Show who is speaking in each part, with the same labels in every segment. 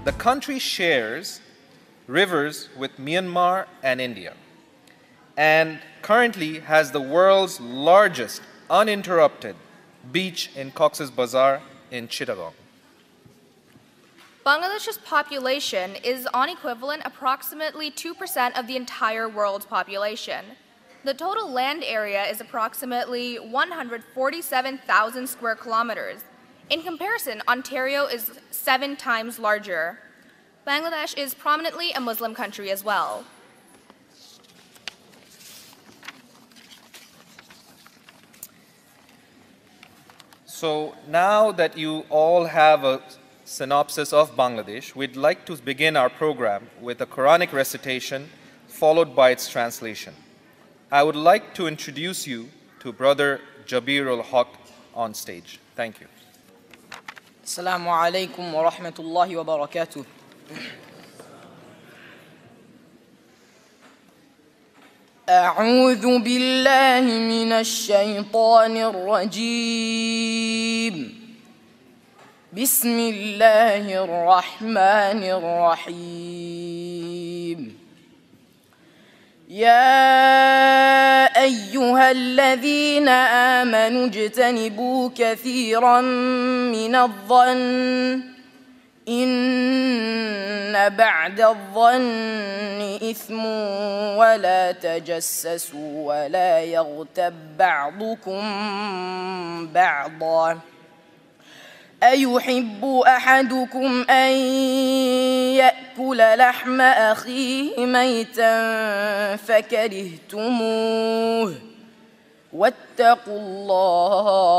Speaker 1: The country shares rivers with Myanmar and India, and currently has the world's largest uninterrupted beach in Cox's Bazar in Chittagong.
Speaker 2: Bangladesh's population is on equivalent approximately 2% of the entire world's population. The total land area is approximately 147,000 square kilometers. In comparison, Ontario is 7 times larger. Bangladesh is prominently a Muslim country as well.
Speaker 1: So now that you all have a synopsis of Bangladesh, we'd like to begin our program with a Quranic recitation followed by its translation. I would like to introduce you to Brother Jabirul Haq on stage. Thank you.
Speaker 3: Assalamu alaikum wa rahmatullahi wa barakatuh. أعوذ بالله من الشيطان الرجيم. بسم الله الرحمن الرحيم. يا أيها الذين آمنوا اجتنبوا كثيرا من الظن إن بعد الظن إثم ولا تجسسوا ولا يغتب بعضكم بعضا أيحب أحدكم أن يأكل لحم أخيه ميتا فكرهتموه واتقوا الله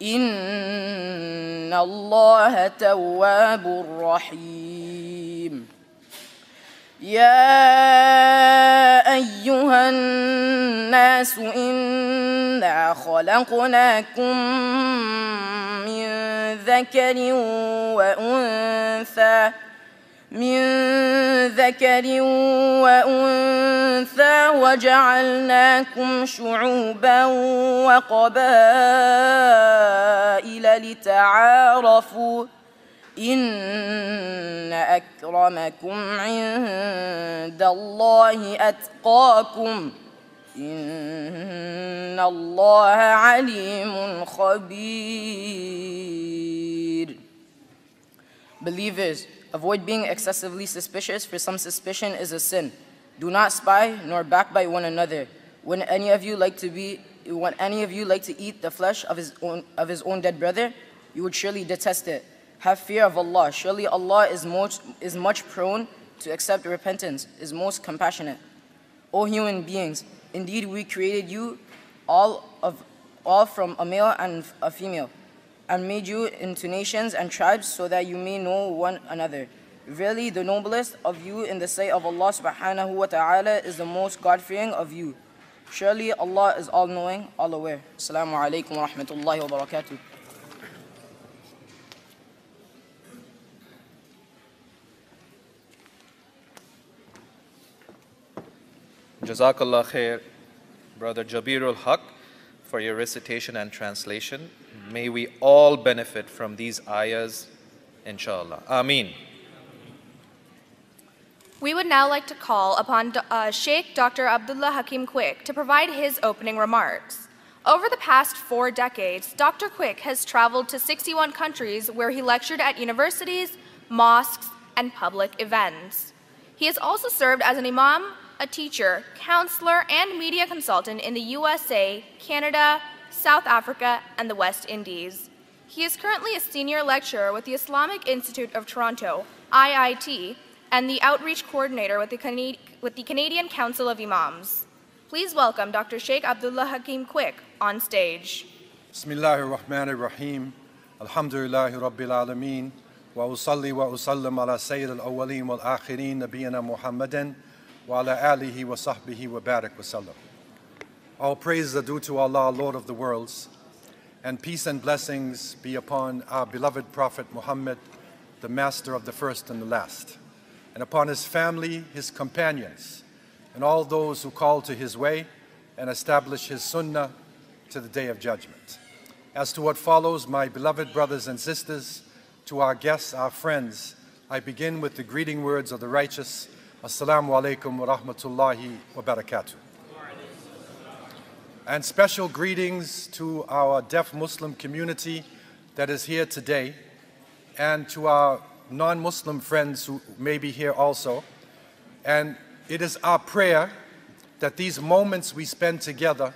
Speaker 3: إن الله تواب رحيم. يا أيها الناس إنا خلقناكم من ذكر وأنثى وجعلناكم شعوبا وقبائل لتعارفوا إن أكرمكم عند الله أتقاكم إن الله عليم خبير. Believers, avoid being excessively suspicious, for some suspicion is a sin. Do not spy nor backbite one another. When any of you like to eat the flesh of his own dead brother, you would surely detest it. Have fear of Allah. Surely Allah is much prone to accept repentance, is most compassionate. O human beings, indeed we created you all from a male and a female, and made you into nations and tribes so that you may know one another. Verily, the noblest of you in the sight of Allah subhanahu wa ta'ala is the most God-fearing of you. Surely Allah is all-knowing, all-aware. Assalamu alaikum wa rahmatullahi wa barakatuh.
Speaker 1: Jazakallah khair, Brother Jabirul Haq, for your recitation and translation. May we all benefit from these ayahs, inshallah. Ameen.
Speaker 2: We would now like to call upon Sheikh Dr. Abdullah Hakim Quick to provide his opening remarks. Over the past 4 decades, Dr. Quick has traveled to 61 countries where he lectured at universities, mosques, and public events. He has also served as an imam, a teacher, counselor, and media consultant in the USA, Canada, South Africa, and the West Indies. He is currently a senior lecturer with the Islamic Institute of Toronto, IIT, and the outreach coordinator with the Canadian Council of Imams. Please welcome Dr. Sheikh Abdullah Hakim Quick on stage.
Speaker 4: Bismillahir Rahmanir Rahim. Alhamdulillahi Rabbil Alameen. Wa usalli wa usallim ala Sayyid al-Awwaleen wal Akhirin Nabiyyina Muhammadin wa ala alihi wa sahbihi wa barak wa sallam. All praise are due to Allah, Lord of the worlds, and peace and blessings be upon our beloved Prophet Muhammad, the master of the first and the last, and upon his family, his companions, and all those who call to his way and establish his sunnah to the day of judgment. As to what follows, my beloved brothers and sisters, to our guests, our friends, I begin with the greeting words of the righteous. Assalamu alaikum wa rahmatullahi wa barakatuh. And special greetings to our deaf Muslim community that is here today, and to our non-Muslim friends who may be here also. And it is our prayer that these moments we spend together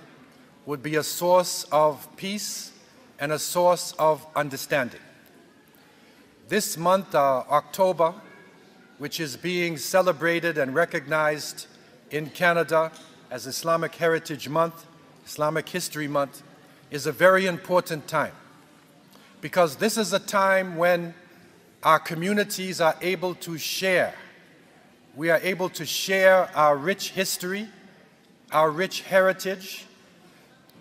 Speaker 4: would be a source of peace and a source of understanding. This month, October, which is being celebrated and recognized in Canada as Islamic Heritage Month, Islamic History Month, is a very important time, because this is a time when our communities are able to share. We are able to share our rich history, our rich heritage,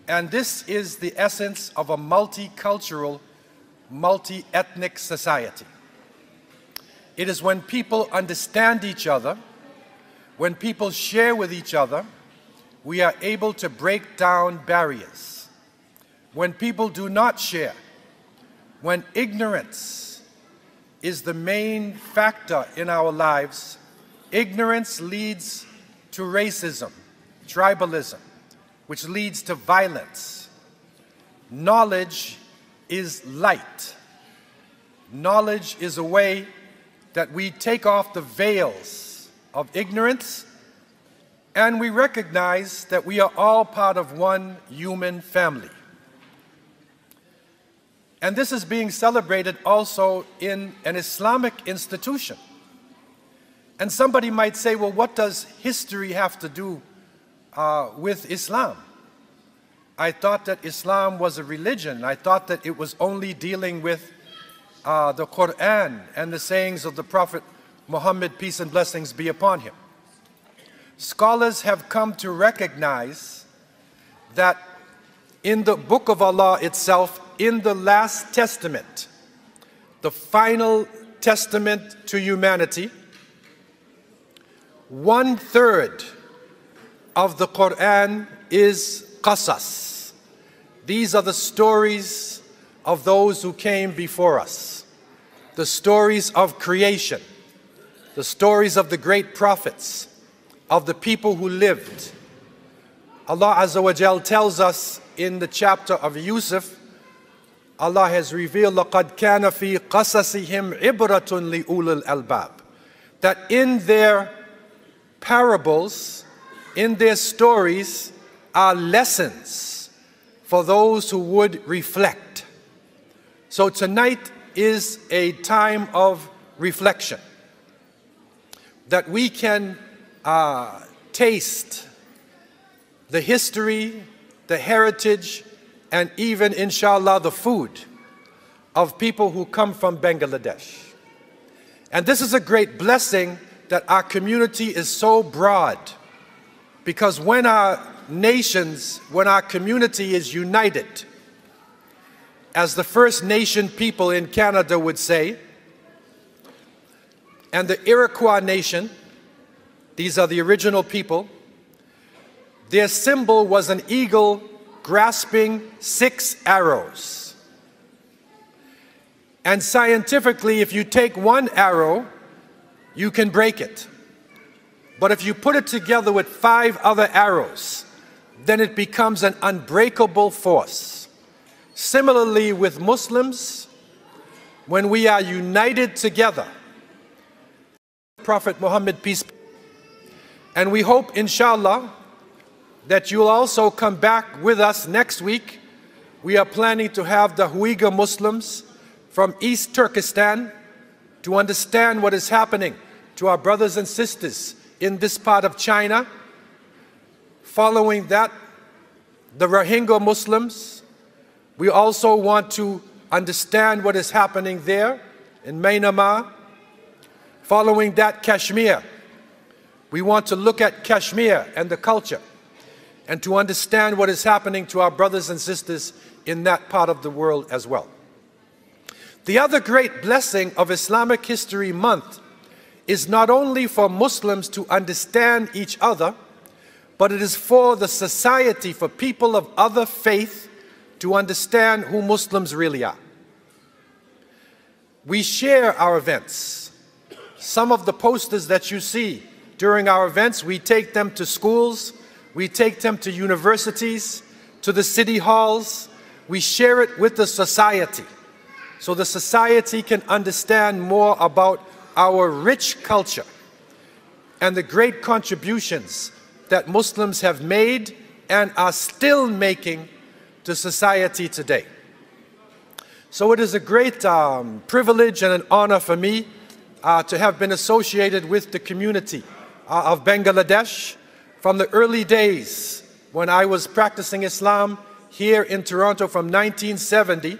Speaker 4: and this is the essence of a multicultural, multi-ethnic society. It is when people understand each other, when people share with each other, we are able to break down barriers. When people do not share, when ignorance is the main factor in our lives, ignorance leads to racism, tribalism, which leads to violence. Knowledge is light. Knowledge is a way that we take off the veils of ignorance, and we recognize that we are all part of one human family. And this is being celebrated also in an Islamic institution. And somebody might say, well, what does history have to do with Islam? I thought that Islam was a religion. I thought that it was only dealing with the Quran and the sayings of the Prophet Muhammad, peace and blessings be upon him. Scholars have come to recognize that in the Book of Allah itself, in the last testament, the final testament to humanity, 1/3 of the Quran is qasas. These are the stories of those who came before us, the stories of creation, the stories of the great prophets, of the people who lived. Allah Azza wa Jal tells us in the chapter of Yusuf, Allah has revealed, لَقَدْ كَانَ فِي قَصَصِهِمْ عِبْرَةٌ لِأُولِي الْأَلْبَابِ, that in their parables, in their stories, are lessons for those who would reflect. So tonight is a time of reflection, that we can taste the history, the heritage, and even, inshallah, the food of people who come from Bangladesh. And this is a great blessing that our community is so broad, because when our nations, when our community is united, as the First Nation people in Canada would say, and the Iroquois nation, these are the original people, their symbol was an eagle grasping 6 arrows. And scientifically, if you take one arrow, you can break it. But if you put it together with 5 other arrows, then it becomes an unbreakable force. Similarly with Muslims, when we are united together, Prophet Muhammad, peace, and we hope, inshallah, that you'll also come back with us next week. We are planning to have the Uyghur Muslims from East Turkestan to understand what is happening to our brothers and sisters in this part of China. Following that, the Rohingya Muslims. We also want to understand what is happening there in Myanmar. Following that, Kashmir. We want to look at Kashmir and the culture, and to understand what is happening to our brothers and sisters in that part of the world as well. The other great blessing of Islamic History Month is not only for Muslims to understand each other, but it is for the society, for people of other faith to understand who Muslims really are. we share our events. Some of the posters that you see during our events, we take them to schools, we take them to universities, to the city halls. We share it with the society, so the society can understand more about our rich culture and the great contributions that Muslims have made and are still making to society today. So it is a great privilege and an honor for me to have been associated with the community of Bangladesh from the early days when I was practicing Islam here in Toronto from 1970.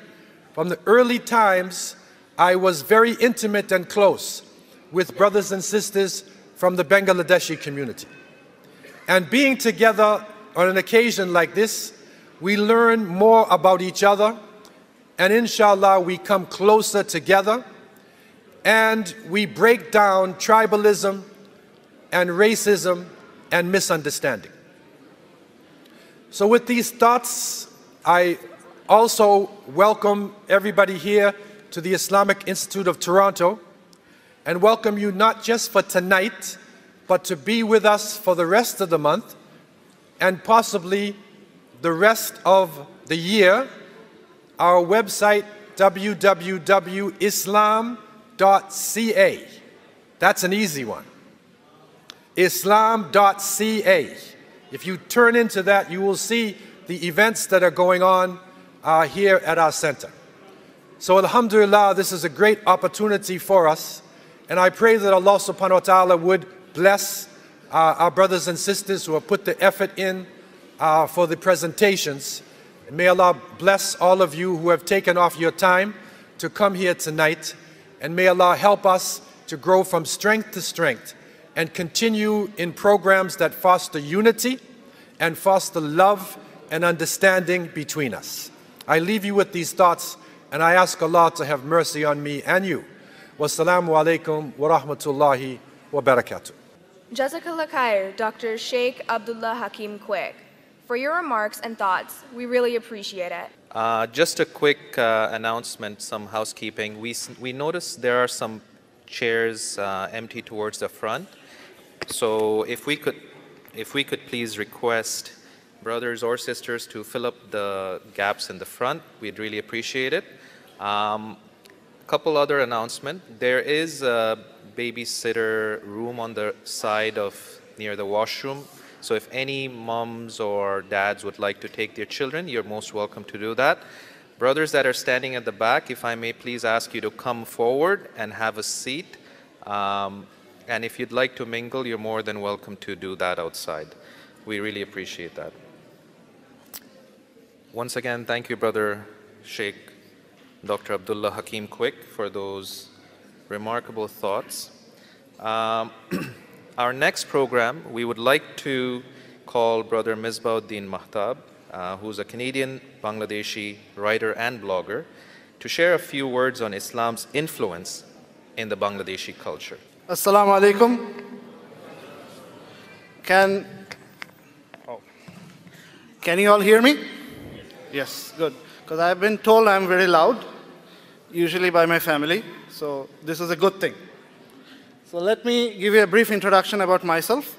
Speaker 4: From the early times, I was very intimate and close with brothers and sisters from the Bangladeshi community. And being together on an occasion like this, we learn more about each other, and inshallah we come closer together, and we break down tribalism and racism and misunderstanding. So with these thoughts, I also welcome everybody here to the Islamic Institute of Toronto, and welcome you not just for tonight, but to be with us for the rest of the month and possibly the rest of the year. Our website, www.islam.ca. That's an easy one. Islam.ca. If you turn into that, you will see the events that are going on here at our center. So alhamdulillah, this is a great opportunity for us, and I pray that Allah subhanahu wa ta'ala would bless our brothers and sisters who have put the effort in for the presentations. And may Allah bless all of you who have taken off your time to come here tonight, and may Allah help us to grow from strength to strength and continue in programs that foster unity and foster love and understanding between us. I leave you with these thoughts, and I ask Allah to have mercy on me and you. Wassalamu alaikum wa rahmatullahi wa barakatuh.
Speaker 2: Jazakallah khair, Dr. Sheikh Abdullah Hakim Quick. For your remarks and thoughts, we really appreciate it.
Speaker 1: Just a quick announcement, some housekeeping. We noticed there are some chairs empty towards the front. So if we could please request brothers or sisters to fill up the gaps in the front, we'd really appreciate it. Couple other announcements. There is a babysitter room on the side near the washroom. So if any moms or dads would like to take their children, you're most welcome to do that. Brothers that are standing at the back, if I may please ask you to come forward and have a seat. And if you'd like to mingle, you're more than welcome to do that outside. We really appreciate that. Once again, thank you, Brother Sheikh Dr. Abdullah Hakim Quick, for those remarkable thoughts. Our next program, we would like to call Brother Misbauddin Mahtab, who's a Canadian Bangladeshi writer and blogger, to share a few words on Islam's influence in the Bangladeshi culture.
Speaker 5: Assalamu alaikum. Can you all hear me? Yes, good. Because I've been told I'm very loud, usually by my family, so this is a good thing. So let me give you a brief introduction about myself.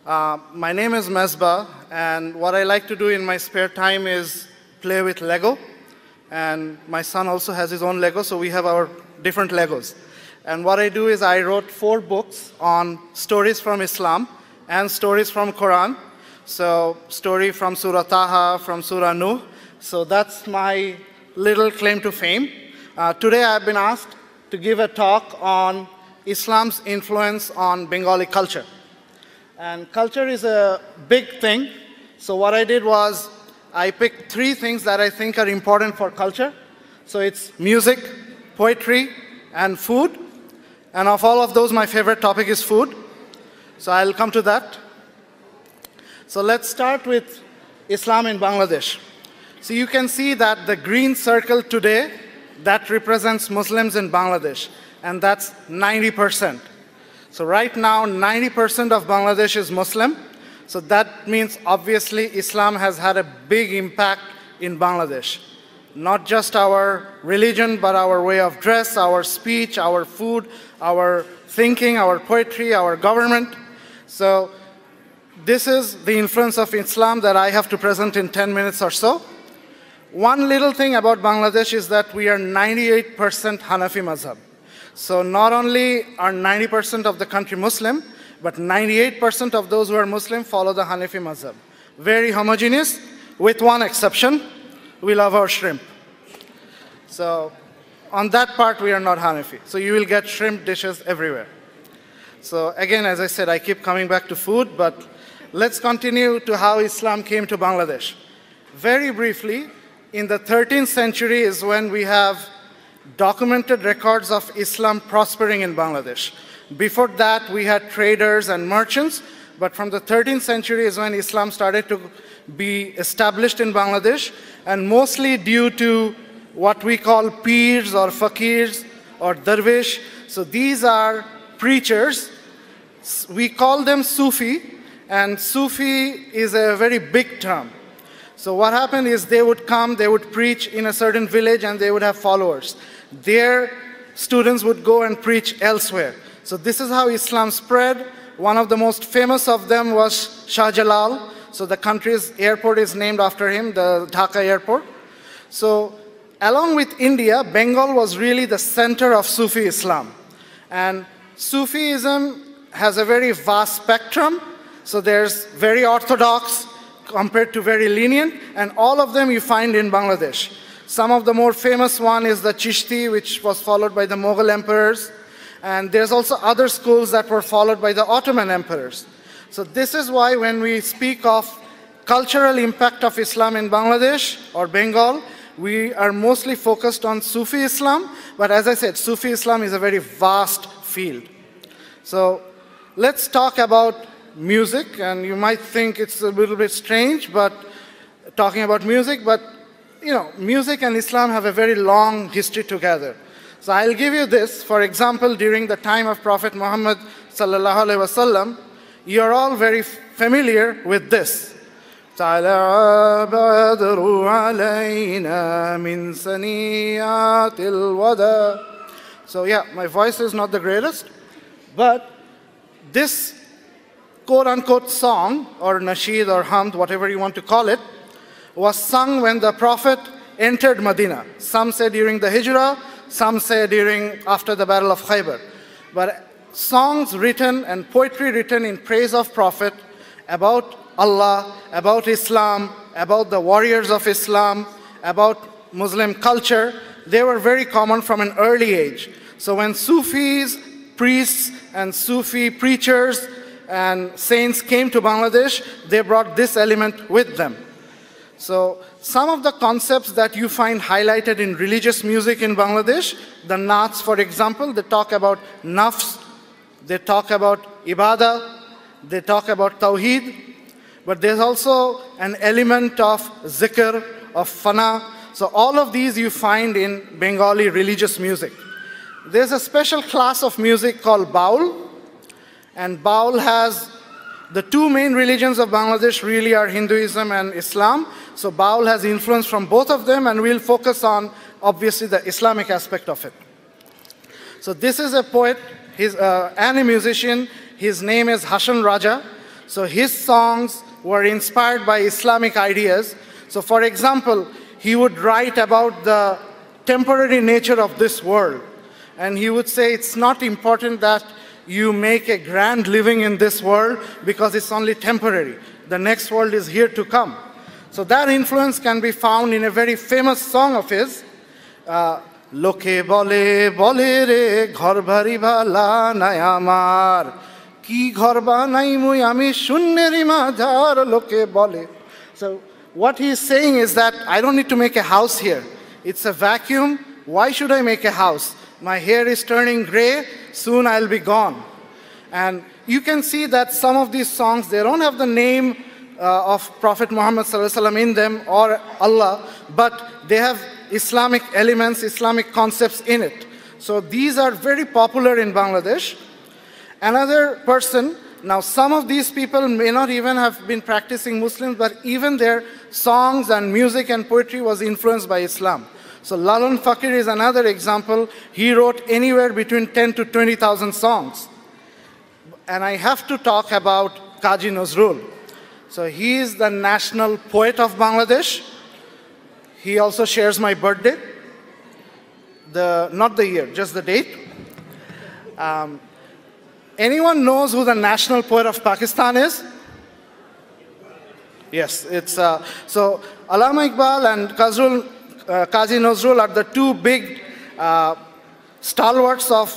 Speaker 5: My name is Mesbah, and what I like to do in my spare time is play with Lego. And my son also has his own Lego, so we have our different Legos. And what I do is I wrote 4 books on stories from Islam and stories from Quran. So story from Surah Taha, from Surah Nuh. So that's my little claim to fame. Today I've been asked to give a talk on Islam's influence on Bengali culture. And culture is a big thing. So what I did was I picked 3 things that I think are important for culture. So it's music, poetry, and food. And of all of those, my favorite topic is food. So I'll come to that. So let's start with Islam in Bangladesh. So you can see that the green circle today, that represents Muslims in Bangladesh, and that's 90%. So right now, 90% of Bangladesh is Muslim. So that means obviously Islam has had a big impact in Bangladesh. not just our religion, but our way of dress, our speech, our food, our thinking, our poetry, our government. So this is the influence of Islam that I have to present in 10 minutes or so. One little thing about Bangladesh is that we are 98% Hanafi mazhab. So not only are 90% of the country Muslim, but 98% of those who are Muslim follow the Hanafi mazhab. Very homogeneous, with one exception: we love our shrimp. So on that part, we are not Hanafi. So you will get shrimp dishes everywhere. So again, as I said, I keep coming back to food, but let's continue to how Islam came to Bangladesh. Very briefly, in the 13th century is when we have documented records of Islam prospering in Bangladesh. Before that, we had traders and merchants, but from the 13th century is when Islam started to be established in Bangladesh, and mostly due to what we call peers or fakirs or darwish. So these are preachers. We call them Sufi, and Sufi is a very big term. So what happened is they would come, they would preach in a certain village, and they would have followers. Their students would go and preach elsewhere. So this is how Islam spread. One of the most famous of them was Shah Jalal. So the country's airport is named after him, the Dhaka airport. So along with India, Bengal was really the center of Sufi Islam. And Sufism has a very vast spectrum. So there's very orthodox compared to very lenient, and all of them you find in Bangladesh. Some of the more famous one is the Chishti, which was followed by the Mughal emperors. And there's also other schools that were followed by the Ottoman emperors. So this is why when we speak of cultural impact of Islam in Bangladesh or Bengal, we are mostly focused on Sufi Islam. But as I said, Sufi Islam is a very vast field. So let's talk about music. And you might think it's a little bit strange, but talking about music, but you know, music and Islam have a very long history together. So I'll give you this. For example, during the time of Prophet Muhammad sallallahu alaihi wasallam, you're all very familiar with this. طلع بدر علينا من سنيات الوداع. So yeah, my voice is not the greatest, but this quote-unquote song, or nasheed or hamd, whatever you want to call it, was sung when the Prophet entered Medina. Some say during the Hijrah, some say after the Battle of Khaybar. But songs written and poetry written in praise of Prophet about Allah, about Islam, about the warriors of Islam, about Muslim culture, they were very common from an early age. So when Sufis, priests, and Sufi preachers and saints came to Bangladesh, they brought this element with them. So some of the concepts that you find highlighted in religious music in Bangladesh, the Naats, for example, they talk about nafs, they talk about ibadah, they talk about tawheed, but there's also an element of zikr, of fana. So all of these you find in Bengali religious music. There's a special class of music called baul, and baul has the two main religions of Bangladesh really are Hinduism and Islam. So baul has influence from both of them, and we'll focus on, obviously, the Islamic aspect of it. So this is a poet and a musician. His name is Hassan Raja. So his songs were inspired by Islamic ideas. So for example, he would write about the temporary nature of this world. And he would say it's not important that you make a grand living in this world because it's only temporary. The next world is here to come. So that influence can be found in a very famous song of his, Loke bole bole re ghar bari bhala nai amar ki ghar banai mui ami shunneri majhar loke bole. So what he's saying is that I don't need to make a house here. It's a vacuum. Why should I make a house? My hair is turning gray. Soon I'll be gone. And you can see that some of these songs, they don't have the name of Prophet Muhammad ﷺ in them or Allah, but they have Islamic elements, Islamic concepts in it. So these are very popular in Bangladesh. Another person Now, some of these people may not even have been practicing Muslims, but even their songs and music and poetry was influenced by Islam. So Lalon Fakir is another example. He wrote anywhere between 10 to 20,000 songs. And I have to talk about Kazi Nazrul. So he is the national poet of Bangladesh. He also shares my birthday. Not the year, just the date. Anyone knows who the national poet of Pakistan is? Yes, it's so Allama Iqbal and Kazi Nazrul are the two big stalwarts of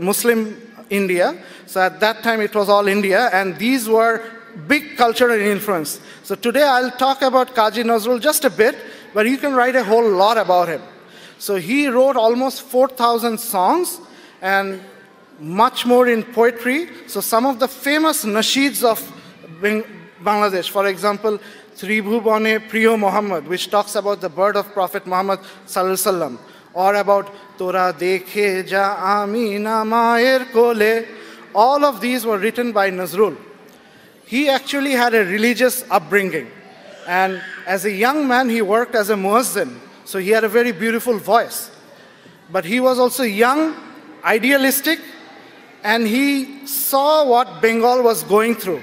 Speaker 5: Muslim India. So at that time it was all India, and these were big cultural influence. So today I'll talk about Kazi Nazrul just a bit, but you can write a whole lot about him. So he wrote almost 4,000 songs and much more in poetry. So some of the famous nasheeds of Bangladesh, for example, Tribhubane Priyo Muhammad, which talks about the birth of Prophet Muhammad Sallallahu Alaihi Wasallam, or about Tora Dekhe Ja Amina Maer Kole. All of these were written by Nazrul. He actually had a religious upbringing. And as a young man, he worked as a muezzin. So he had a very beautiful voice. But he was also young, idealistic, and he saw what Bengal was going through.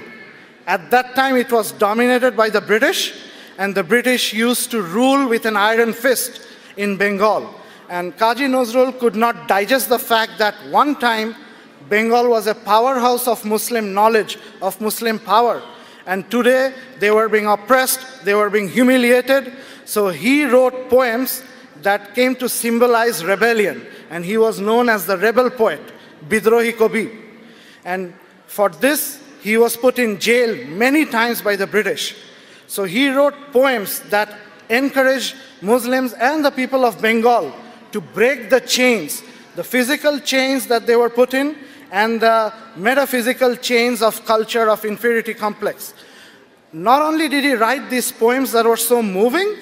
Speaker 5: At that time, it was dominated by the British, and the British used to rule with an iron fist in Bengal. And Kazi Nazrul could not digest the fact that one time, Bengal was a powerhouse of Muslim knowledge, of Muslim power. And today, they were being oppressed, they were being humiliated. So he wrote poems that came to symbolize rebellion. And he was known as the rebel poet, Bidrohi Kabi. And for this, he was put in jail many times by the British. So he wrote poems that encouraged Muslims and the people of Bengal to break the chains, the physical chains that they were put in, and the metaphysical chains of culture of inferiority complex. Not only did he write these poems that were so moving,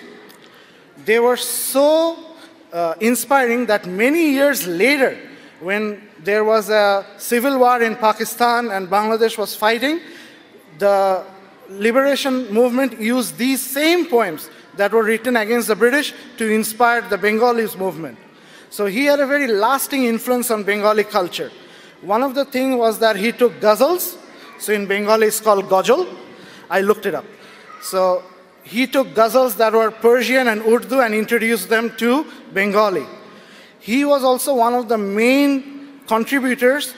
Speaker 5: they were so inspiring that many years later, when there was a civil war in Pakistan and Bangladesh was fighting, the liberation movement used these same poems that were written against the British to inspire the Bengalis movement. So he had a very lasting influence on Bengali culture. One of the things was that he took ghazals. So in Bengali it's called ghazal. I looked it up. So he took ghazals that were Persian and Urdu and introduced them to Bengali. He was also one of the main contributors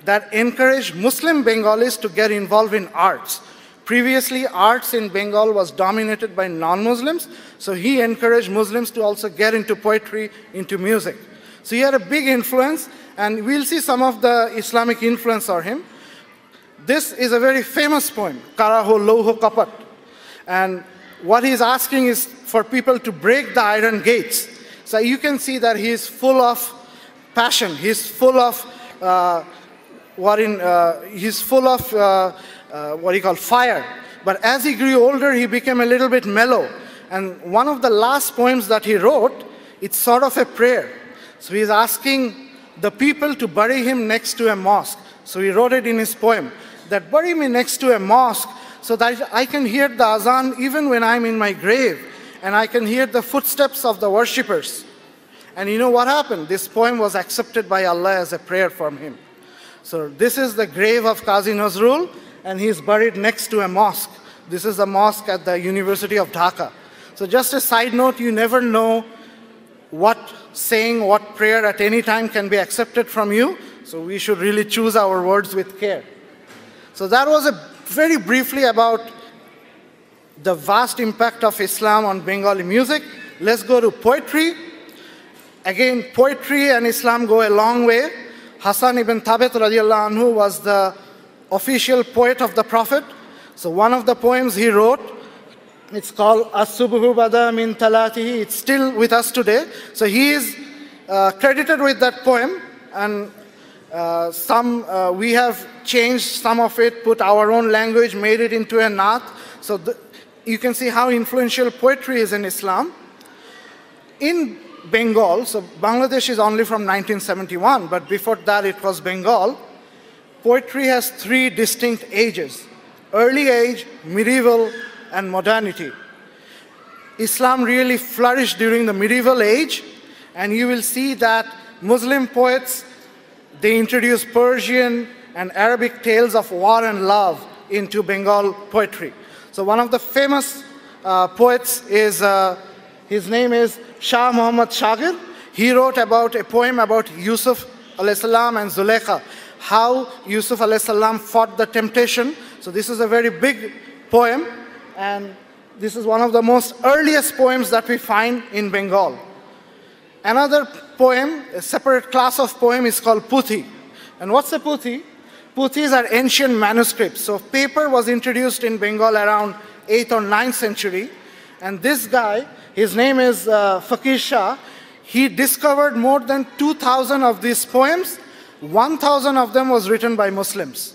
Speaker 5: that encouraged Muslim Bengalis to get involved in arts. Previously, arts in Bengal was dominated by non-Muslims, so he encouraged Muslims to also get into poetry, into music. So he had a big influence, and we'll see some of the Islamic influence on him. This is a very famous poem, Karaho Louho Kapat. And what he's asking is for people to break the iron gates. So you can see that he is full of passion. He's full of fire. But as he grew older, he became a little bit mellow. And one of the last poems that he wrote, it's sort of a prayer. So he's asking the people to bury him next to a mosque. So he wrote it in his poem, that bury me next to a mosque so that I can hear the azan even when I'm in my grave, and I can hear the footsteps of the worshippers. And you know what happened? This poem was accepted by Allah as a prayer from him. So this is the grave of Kazi Nazrul, and he's buried next to a mosque. This is a mosque at the University of Dhaka. So just a side note, you never know what saying, what prayer at any time can be accepted from you. So we should really choose our words with care. So that was very briefly about the vast impact of Islam on Bengali music. Let's go to poetry. Again, poetry and Islam go a long way. Hassan ibn Thabit radiallahu anhu was the official poet of the Prophet. So one of the poems he wrote, it's called As-Subhu Bada Min Talatihi. It's still with us today. So he is credited with that poem, and we have changed some of it, put our own language, made it into a naat. So you can see how influential poetry is in Islam. In Bengal, so Bangladesh is only from 1971, but before that it was Bengal. poetry has three distinct ages: early age, medieval, and modernity. Islam really flourished during the medieval age, and you will see that Muslim poets, they introduced Persian and Arabic tales of war and love into Bengal poetry. So one of the famous poets is, his name is Shah Muhammad Shagir. He wrote about a poem about Yusuf alayhi salam and Zulekha, how Yusuf alayhi salam fought the temptation. So this is a very big poem, and this is one of the most earliest poems that we find in Bengal. Another poem, a separate class of poem, is called Puthi. And what's a Puthi? Puthis are ancient manuscripts. So paper was introduced in Bengal around 8th or 9th century. And this guy, his name is Fakir Shah, he discovered more than 2,000 of these poems. 1,000 of them was written by Muslims.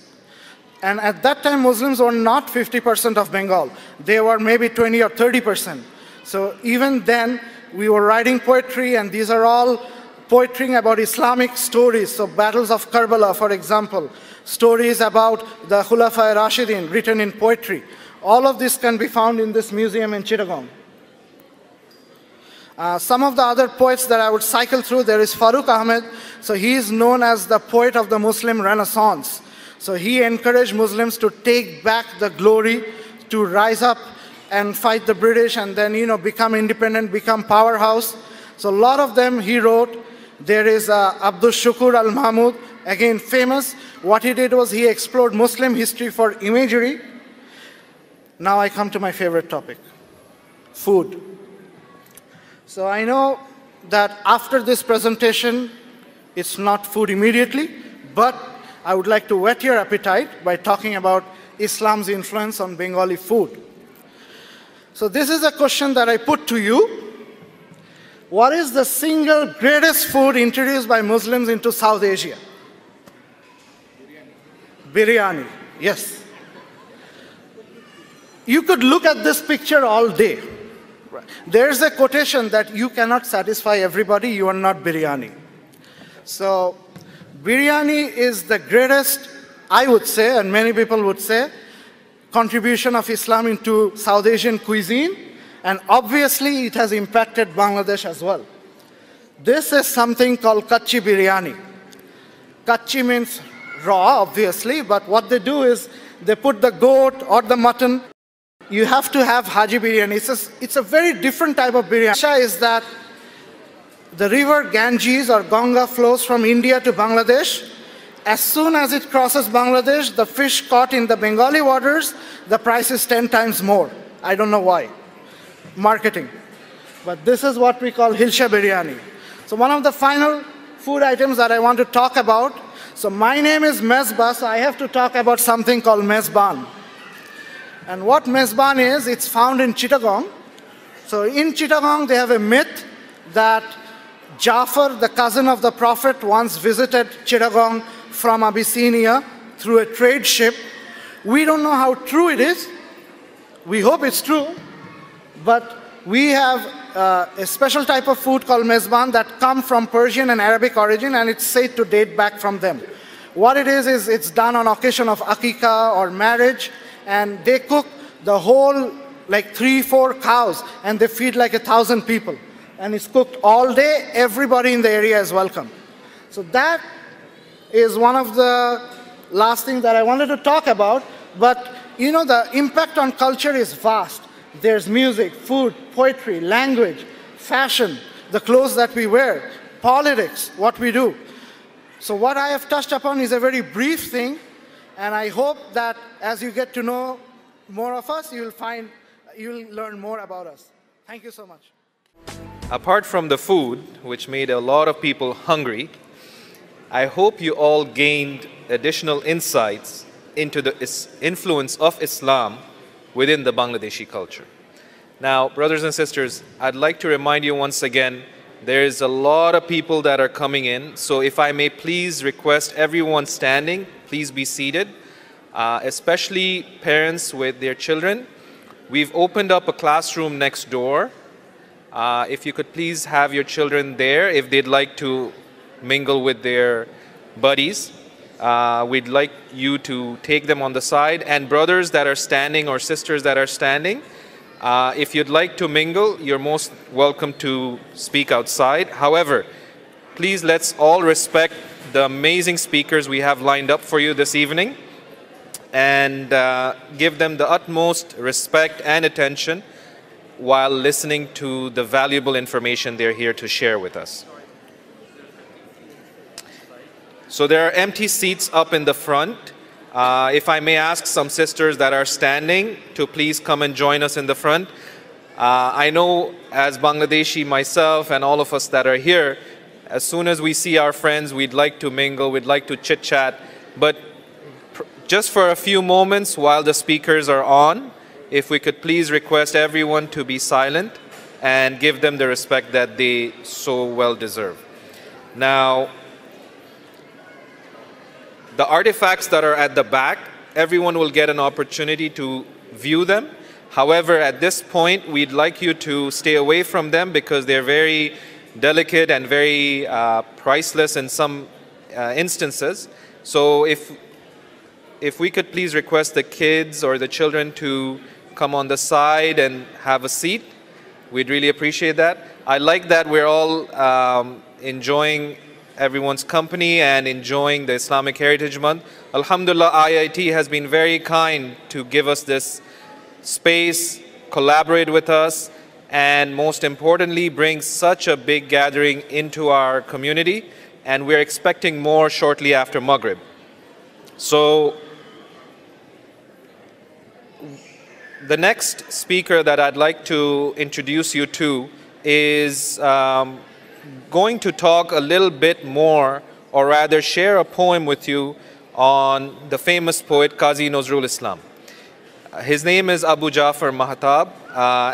Speaker 5: And at that time, Muslims were not 50% of Bengal. They were maybe 20 or 30%. So even then, we were writing poetry, and these are all poetry about Islamic stories. So battles of Karbala, for example, stories about the Khulafa Rashidin written in poetry. All of this can be found in this museum in Chittagong. Some of the other poets that I would cycle through, there is Farooq Ahmed. So he is known as the poet of the Muslim Renaissance. So he encouraged Muslims to take back the glory, to rise up and fight the British, and then, become independent, become powerhouse. So a lot of them he wrote. There is Abdul Shukur al-Mahmud, again famous. What he did was he explored Muslim history for imagery. Now I come to my favorite topic, food. So I know that after this presentation, it's not food immediately, but I would like to whet your appetite by talking about Islam's influence on Bengali food. So this is a question that I put to you. What is the single greatest food introduced by Muslims into South Asia? Biryani. Yes. You could look at this picture all day. There's a quotation that you cannot satisfy everybody, you are not biryani. So biryani is the greatest, I would say, and many people would say, contribution of Islam into South Asian cuisine, and obviously it has impacted Bangladesh as well. This is something called kachi biryani. Kachi means raw, obviously, but what they do is they put the goat or the mutton. You have to have Haji biryani. It's a very different type of biryani. Is that the river Ganges or Ganga flows from India to Bangladesh. As soon as it crosses Bangladesh, the fish caught in the Bengali waters, the price is 10 times more. I don't know why. Marketing. But this is what we call Hilsha biryani. So one of the final food items that I want to talk about. So my name is Mezba, so I have to talk about something called Mezban. And what Mezban is, it's found in Chittagong. So in Chittagong, they have a myth that Jafar, the cousin of the Prophet, once visited Chittagong from Abyssinia through a trade ship. We don't know how true it is. We hope it's true. But we have a special type of food called Mezban that come from Persian and Arabic origin, and it's said to date back from them. What it is it's done on occasion of akika or marriage, and they cook the whole, like 3-4 cows, and they feed like 1,000 people. And it's cooked all day. Everybody in the area is welcome. So that is one of the last things that I wanted to talk about. But the impact on culture is vast. There's music, food, poetry, language, fashion, the clothes that we wear, politics, what we do. So what I have touched upon is a very brief thing, and I hope that as you get to know more of us, you'll learn more about us. Thank you so much.
Speaker 1: Apart from the food, which made a lot of people hungry, I hope you all gained additional insights into the influence of Islam within the Bangladeshi culture. Now, brothers and sisters, I'd like to remind you once again, there's a lot of people that are coming in, so if I may please request everyone standing, please be seated, especially parents with their children. We've opened up a classroom next door. If you could please have your children there if they'd like to mingle with their buddies. we'd like you to take them on the side. And brothers that are standing or sisters that are standing, if you'd like to mingle, you're most welcome to speak outside. However, please let's all respect the amazing speakers we have lined up for you this evening and give them the utmost respect and attention while listening to the valuable information they're here to share with us. So there are empty seats up in the front. If I may ask some sisters that are standing to please come and join us in the front. I know as Bangladeshi myself and all of us that are here, as soon as we see our friends, we'd like to mingle, we'd like to chit-chat. But just for a few moments while the speakers are on, if we could please request everyone to be silent and give them the respect that they so well deserve. Now, the artifacts that are at the back, everyone will get an opportunity to view them. However, at this point, we'd like you to stay away from them because they're very delicate and very priceless in some instances. So if we could please request the kids or the children to come on the side and have a seat, we'd really appreciate that. I like that we're all enjoying everyone's company and enjoying the Islamic Heritage Month. Alhamdulillah, IIT has been very kind to give us this space, collaborate with us, and most importantly, bring such a big gathering into our community. And we're expecting more shortly after Maghrib. So the next speaker that I'd like to introduce you to is going to talk a little bit more, or rather share a poem with you on the famous poet Qazi Nazrul Islam. His name is Abu Jafar Mahatab,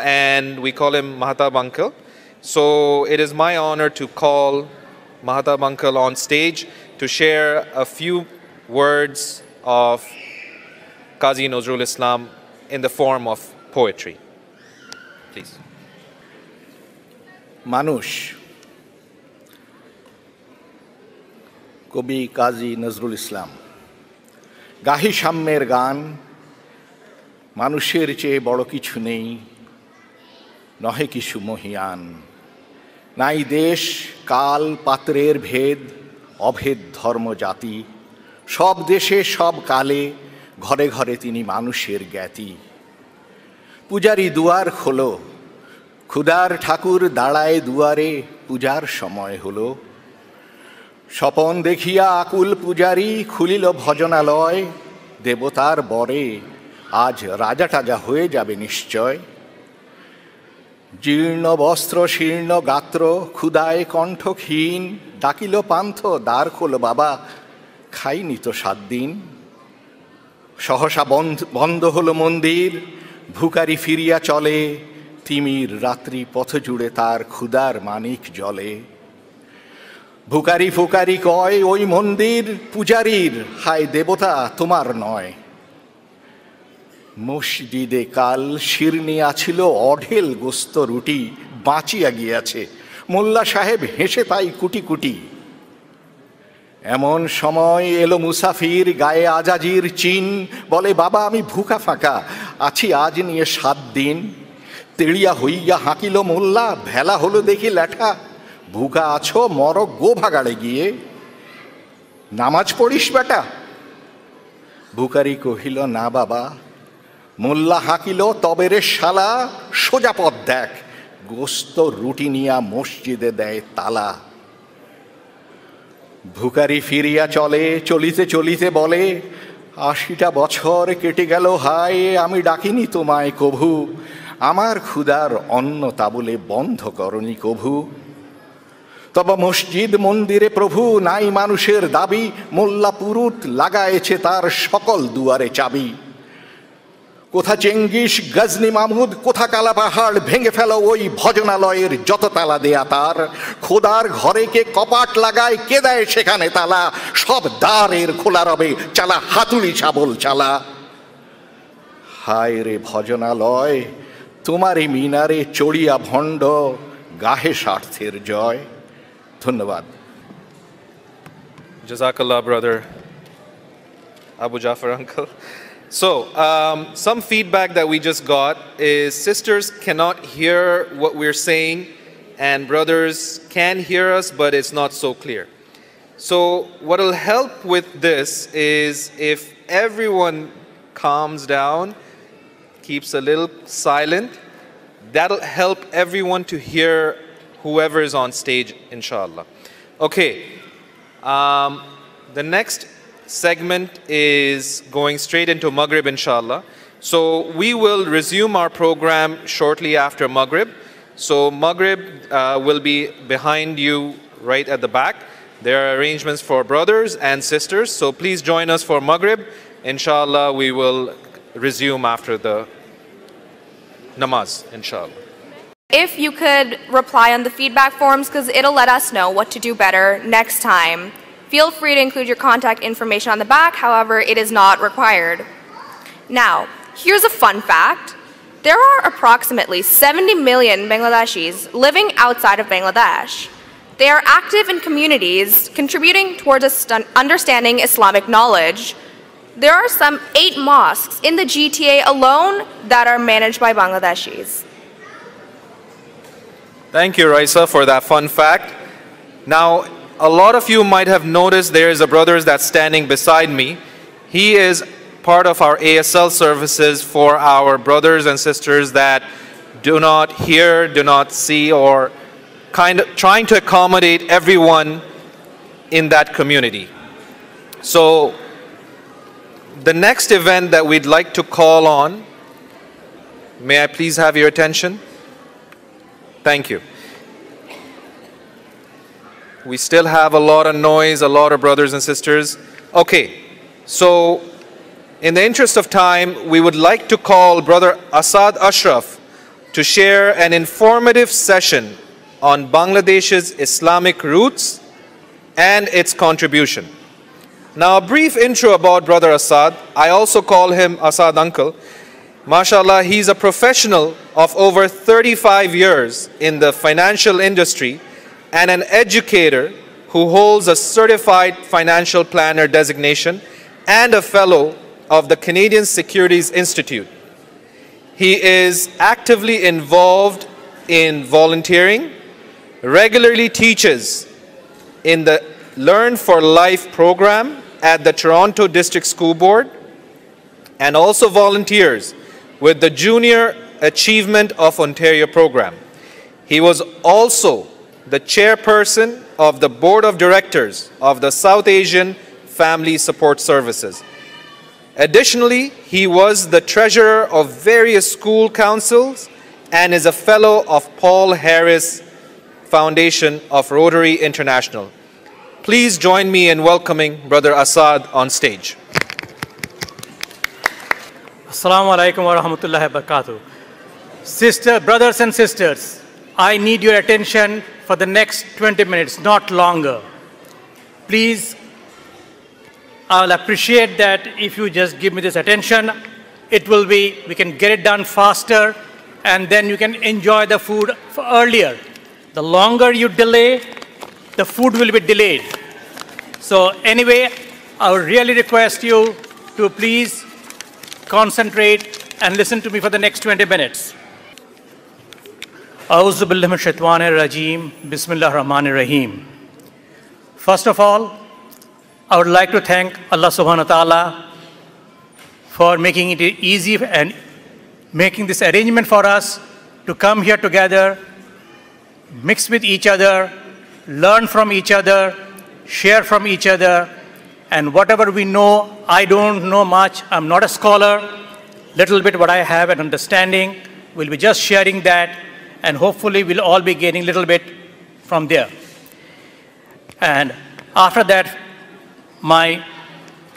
Speaker 1: and we call him Mahatab Uncle. So it is my honor to call Mahatab Uncle on stage to share a few words of Qazi Nazrul Islam in the form of poetry. Please.
Speaker 6: Manush. কবি কাজী নজরুল ইসলাম। গাহি সাম্যের গান, মানুষের চেয়ে বড় কিছু নেই, নহে কিছু মহিয়ান। নাই দেশ কাল পাত্রের ভেদ, অভেদ ধর্ম জাতি, সব দেশে সব কালে ঘরে ঘরে তিনি মানুষের জ্ঞাতি। পূজারি দুয়ার খোলো, ক্ষুধার ঠাকুর দাঁড়ায় দুয়ারে, পূজার সময় হলো। স্বপন দেখিয়া আকুল পূজারি খুলিল ভজনালয়, দেবতার বরে আজ রাজা টাজা হয়ে যাবে নিশ্চয়। জীর্ণ বস্ত্র শীর্ণ গাত্র, ক্ষুধায় কণ্ঠক্ষীণ, ডাকিল পান্থ দ্বার খোলো বাবা, খাইনি তো 7 দিন। সহসা বন্ধ হলো মন্দির, ভুকারি ফিরিয়া চলে, তিমির রাত্রি পথ জুড়ে তার ক্ষুধার মানিক জলে। ভুকারি ফুকারি কয় ওই মন্দির পূজারীর, হায় দেবতা তোমার নয়। মসজিদে কাল শিরনি আছিল অঢেল গোস্ত রুটি, বাঁচিয়া গিয়াছে মোল্লা সাহেব হেসে তাই কুটি কুটি। এমন সময় এলো মুসাফির, গায়ে আজাজির চিন, বলে বাবা আমি ভুকা ফাঁকা আছি আজ নিয়ে 7 দিন। তেড়িয়া হইয়া হাঁকিল মোল্লা, ভেলা হলো দেখি ল্যাঠা, ভুকা আছো মর গো ভাগাড়ে গিয়ে, নামাজ পড়িস বেটা। ভুকারি কহিল না বাবা। মোল্লা হাঁকিল তবে রে শালা, সোজা পথ দেখ, গোস্ত রুটি নিয়া মসজিদে দেয় তালা। ভুকারি ফিরিয়া চলে, চলিতে চলিতে বলে 80টা বছর কেটে গেল হায়, আমি ডাকিনি তোমায় কভু, আমার ক্ষুধার অন্ন তাবলে বন্ধ করনি কভু। তবে মসজিদ মন্দিরে প্রভু নাই মানুষের দাবি, মোল্লা পুরুত লাগায়েছে তার সকল দুয়ারে চাবি। কোথা চেঙ্গিস গজনি মামুদ, কোথা কালা পাহাড়, ভেঙে ফেল ওই ভজনালয়ের যত তালা দেয়া তার। খোদার ঘরে কে কপাট লাগায়, কে দেয় সেখানে তালা, সব দ্বারের খোলা রবে, চালা হাতুড়ি শাবল চালা। হায় রে ভজনালয়, তোমারই মিনারে চড়িয়া ভণ্ড, গাহে স্বার্থের জয়। ধন্যবাদ।
Speaker 1: Jazakallah, brother. Abu Jafar uncle. So, some feedback that we just got is sisters cannot hear what we're saying and brothers can hear us, but it's not so clear. So, what will help with this is if everyone calms down, keeps a little silent, that'll help everyone to hear whoever is on stage, inshallah. Okay, the next segment is going straight into Maghrib, inshallah. So we will resume our program shortly after Maghrib. So Maghrib will be behind you right at the back. There are arrangements for brothers and sisters. So please join us for Maghrib. Inshallah, we will resume after the namaz, inshallah.
Speaker 2: If you could reply on the feedback forms, because it'll let us know what to do better next time. Feel free to include your contact information on the back, however, it is not required. Now, here's a fun fact. There are approximately 70 million Bangladeshis living outside of Bangladesh. They are active in communities contributing towards understanding Islamic knowledge. There are some 8 mosques in the GTA alone that are managed by Bangladeshis.
Speaker 1: Thank you, Raisa, for that fun fact. Now, a lot of you might have noticed there is a brother that's standing beside me. He is part of our ASL services for our brothers and sisters that do not hear, do not see, or kind of trying to accommodate everyone in that community. So, the next event that we'd like to call on, may I please have your attention? Thank you. We still have a lot of noise, a lot of brothers and sisters. Okay, so in the interest of time, we would like to call Brother Asad Ashraf to share an informative session on Bangladesh's Islamic roots and its contribution. Now, a brief intro about Brother Asad. I also call him Asad Uncle. MashaAllah, he's a professional of over 35 years in the financial industry and an educator who holds a certified financial planner designation and a fellow of the Canadian Securities Institute. He is actively involved in volunteering, regularly teaches in the Learn for Life program at the Toronto District School Board, and also volunteers with the Junior Achievement of Ontario program. He was also the chairperson of the Board of Directors of the South Asian Family Support Services. Additionally, he was the treasurer of various school councils and is a fellow of Paul Harris Foundation of Rotary International. Please join me in welcoming Brother Asad on stage.
Speaker 7: Assalamu alaikum wa rahmatullahi wa barakatuh. Brothers and sisters, I need your attention for the next 20 minutes, not longer. Please, I'll appreciate that if you just give me this attention. We can get it done faster, and then you can enjoy the food earlier. The longer you delay, the food will be delayed. So anyway, I would really request you to please concentrate and listen to me for the next 20 minutes. A'udhu billahi minash shaitanir rajeem. Bismillahir rahmanir rahim. First of all, I would like to thank Allah subhanahu wa ta'ala for making it easy and making this arrangement for us to come here together, mix with each other, learn from each other, share from each other, and whatever we know, I don't know much, I'm not a scholar, little bit what I have an understanding, we'll be just sharing that, and hopefully we'll all be gaining a little bit from there. And after that, my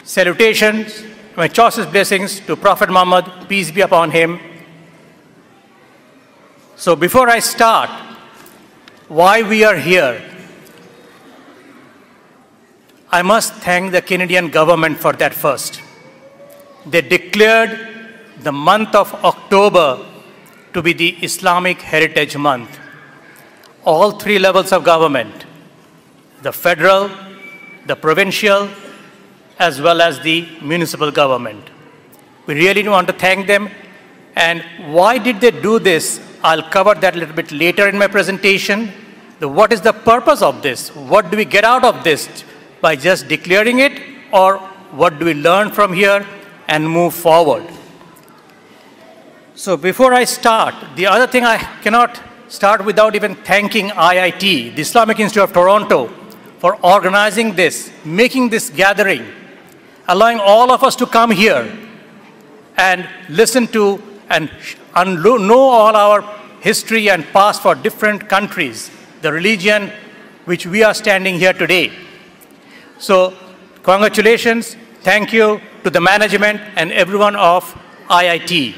Speaker 7: salutations, my choicest blessings to Prophet Muhammad, peace be upon him. So before I start, why we are here, I must thank the Canadian government for that first. They declared the month of October to be the Islamic Heritage Month. All 3 levels of government, the federal, the provincial, as well as the municipal government. We really want to thank them. And why did they do this? I'll cover that a little bit later in my presentation. What is the purpose of this? What do we get out of this by just declaring it, or what do we learn from here and move forward? So before I start, the other thing I cannot start without even thanking IIT, the Islamic Institute of Toronto, for organizing this, making this gathering, allowing all of us to come here and listen to and know all our history and past for different countries, the religion which we are standing here today. So congratulations, thank you to the management and everyone of IIT.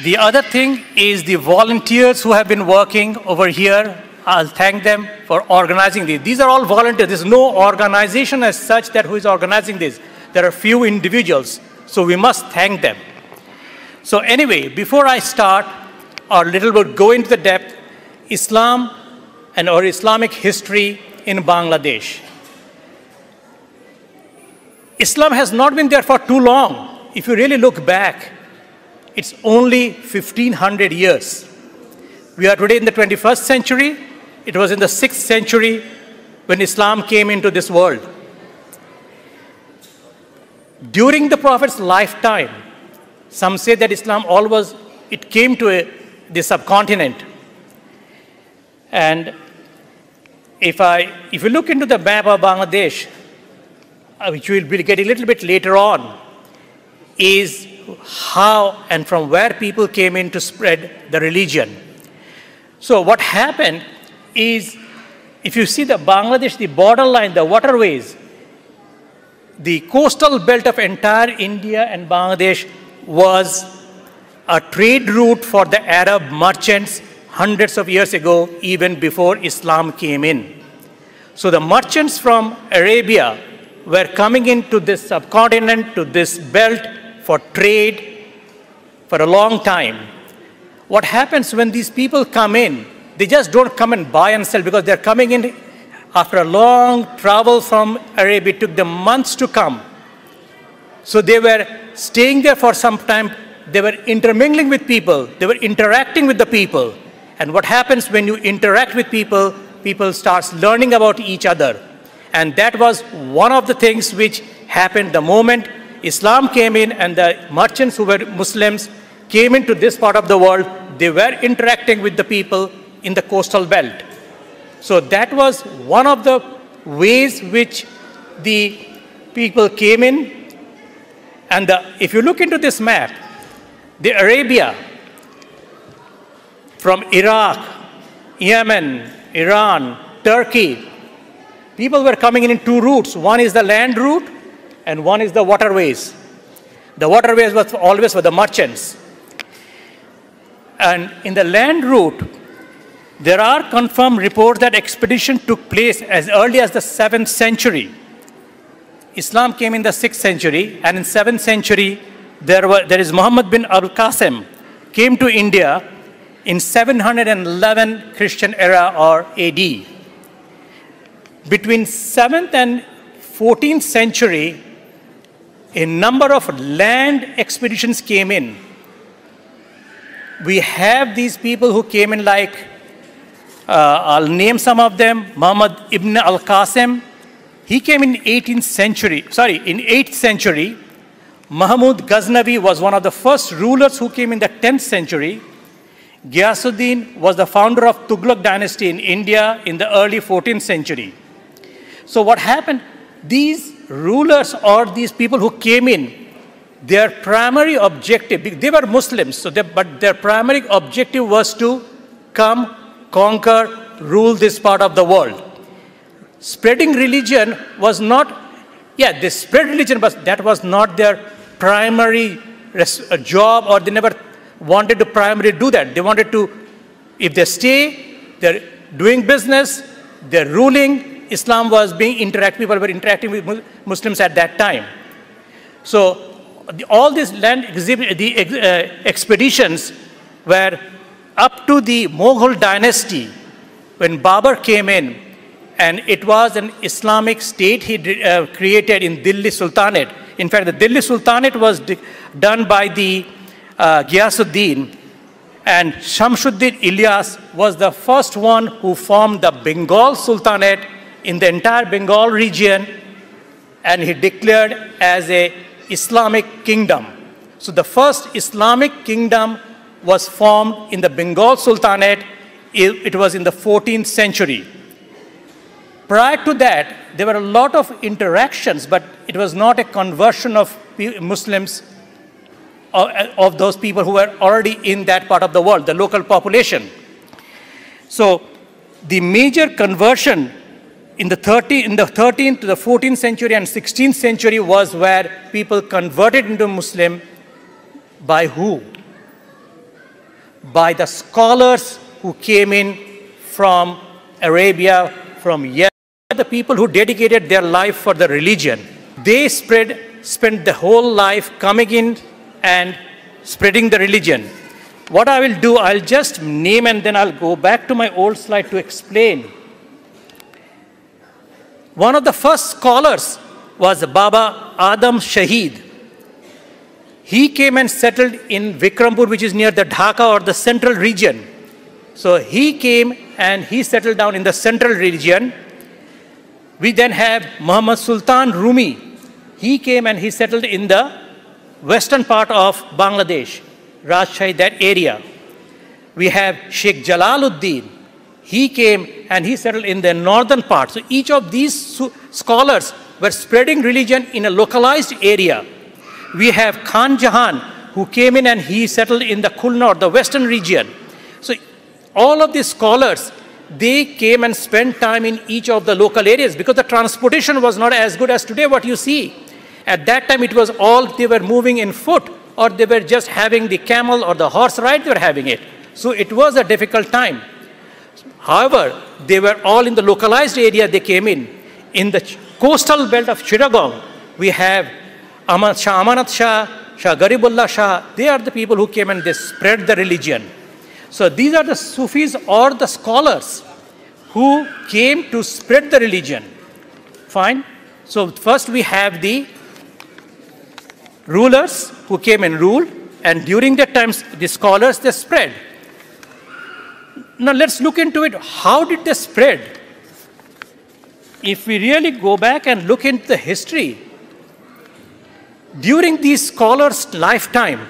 Speaker 7: The other thing is the volunteers who have been working over here. I'll thank them for organizing this. These are all volunteers. There's no organization as such that who is organizing this. There are few individuals, so we must thank them. So anyway, before I start, or little bit go into the depth, Islam and or Islamic history in Bangladesh. Islam has not been there for too long. If you really look back, it's only 1500 years. We are today in the 21st century. It was in the 6th century when Islam came into this world. During the Prophet's lifetime, some say that Islam it came to the subcontinent. And if you look into the map of Bangladesh, which we'll be getting a little bit later on, is how and from where people came in to spread the religion. So what happened is, if you see the Bangladesh, the borderline, the waterways, the coastal belt of entire India and Bangladesh was a trade route for the Arab merchants hundreds of years ago, even before Islam came in. So the merchants from Arabia were coming into this subcontinent, to this belt, for trade for a long time. What happens when these people come in, they just don't come and buy and sell, because they're coming in after a long travel from Arabia. It took them months to come. So they were staying there for some time. They were intermingling with people. They were interacting with the people. And what happens when you interact with people, people start learning about each other. And that was one of the things which happened the moment Islam came in, and the merchants who were Muslims came into this part of the world. They were interacting with the people in the coastal belt. So that was one of the ways which the people came in. And if you look into this map, the Arabia, from Iraq, Yemen, Iran, Turkey, people were coming in two routes. One is the land route, and one is the waterways. The waterways was always for the merchants. And in the land route, there are confirmed reports that expedition took place as early as the 7th century. Islam came in the 6th century, and in 7th century, there is Muhammad bin Abul Qasim came to India in 711 Christian era or AD. Between 7th and 14th century, a number of land expeditions came in. We have these people who came in, like, I'll name some of them. Muhammad ibn al-Qasim, he came in 8th century. Mahmud Ghaznavi was one of the first rulers who came in the 10th century. Ghiyasuddin was the founder of Tughlaq dynasty in India in the early 14th century. So what happened? These rulers or these people who came in, their primary objective, they were Muslims, but their primary objective was to come, conquer, rule this part of the world. Spreading religion was not, they spread religion, but that was not their primary job, or they never wanted to primarily do that. They wanted to, if they stay, they're doing business, they're ruling. Islam was being interactive, people were interacting with Muslims at that time. So all these land expeditions were up to the Mughal dynasty, when Babur came in, and it was an Islamic state he created in Delhi Sultanate. In fact, the Delhi Sultanate was done by the Ghiyasuddin, and Shamsuddin Ilyas was the first one who formed the Bengal Sultanate in the entire Bengal region, and he declared as a Islamic kingdom. So the first Islamic kingdom was formed in the Bengal Sultanate. It was in the 14th century. Prior to that, there were a lot of interactions, but it was not a conversion of Muslims, of those people who were already in that part of the world, the local population. So the major conversion in the 13th to the 14th century and 16th century was where people converted into Muslim. By who? By the scholars who came in from Arabia, from Yemen, the people who dedicated their life for the religion. They spent the whole life coming in and spreading the religion. What I will do, I'll just name and then I'll go back to my old slide to explain. One of the first scholars was Baba Adam Shahid. He came and settled in Vikrampur, which is near the Dhaka or the central region. So he came and he settled down in the central region. We then have Muhammad Sultan Rumi. He came and he settled in the western part of Bangladesh, Rajshahi, that area. We have Sheikh Jalaluddin. He came and he settled in the northern part. So each of these scholars were spreading religion in a localized area. We have Khan Jahan, who came in and he settled in the Khulna or the western region. So all of these scholars, they came and spent time in each of the local areas because the transportation was not as good as today, what you see. At that time, it was all they were moving in foot, or they were just having the camel or the horse ride, they were having it. So it was a difficult time. However, they were all in the localized area they came in. In the coastal belt of Chittagong, we have Shah Amanat Shah, Shah Garibullah Shah. They are the people who came and they spread the religion. So these are the Sufis or the scholars who came to spread the religion. Fine. So first we have the rulers who came and ruled, and during that time the scholars, they spread. Now let's look into it. How did they spread? If we really go back and look into the history, during these scholars' lifetime,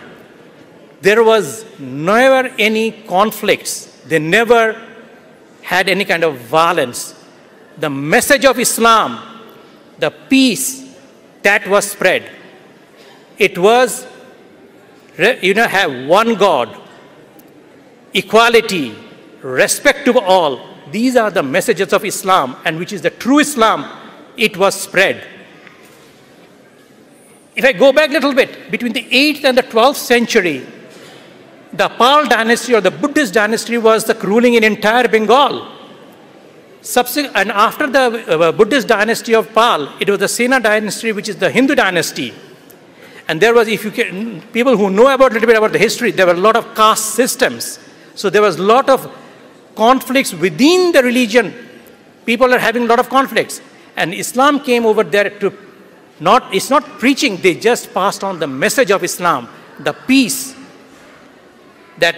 Speaker 7: there was never any conflicts. They never had any kind of violence. The message of Islam, the peace, that was spread. It was, have one God, equality, respect to all. These are the messages of Islam, and which is the true Islam. It was spread. If I go back a little bit, between the 8th and the 12th century, the Pal dynasty or the Buddhist dynasty was the ruling in entire Bengal. And after the Buddhist dynasty of Pal, it was the Sena dynasty, which is the Hindu dynasty. And there was, if you can, people who know about a little bit about the history, there were a lot of caste systems. So there was a lot of conflicts within the religion. People are having a lot of conflicts. And Islam came over there to it's not preaching, they just passed on the message of Islam, the peace, that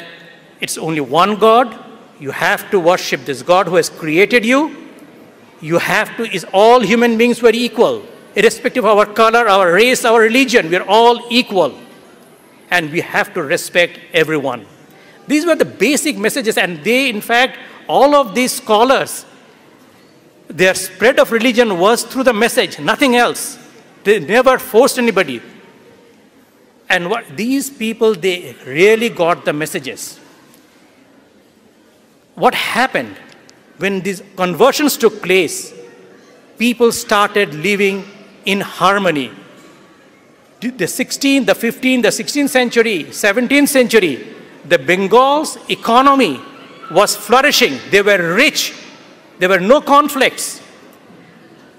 Speaker 7: it's only one God, you have to worship this God who has created you, all human beings were equal, irrespective of our color, our race, our religion, we're all equal, and we have to respect everyone. These were the basic messages, and they, in fact, all of these scholars, their spread of religion was through the message, nothing else. They never forced anybody. And these people, they really got the messages. What happened when these conversions took place? People started living in harmony. The 16th, the 15th, the 16th century, 17th century, the Bengal's economy was flourishing. They were rich. There were no conflicts.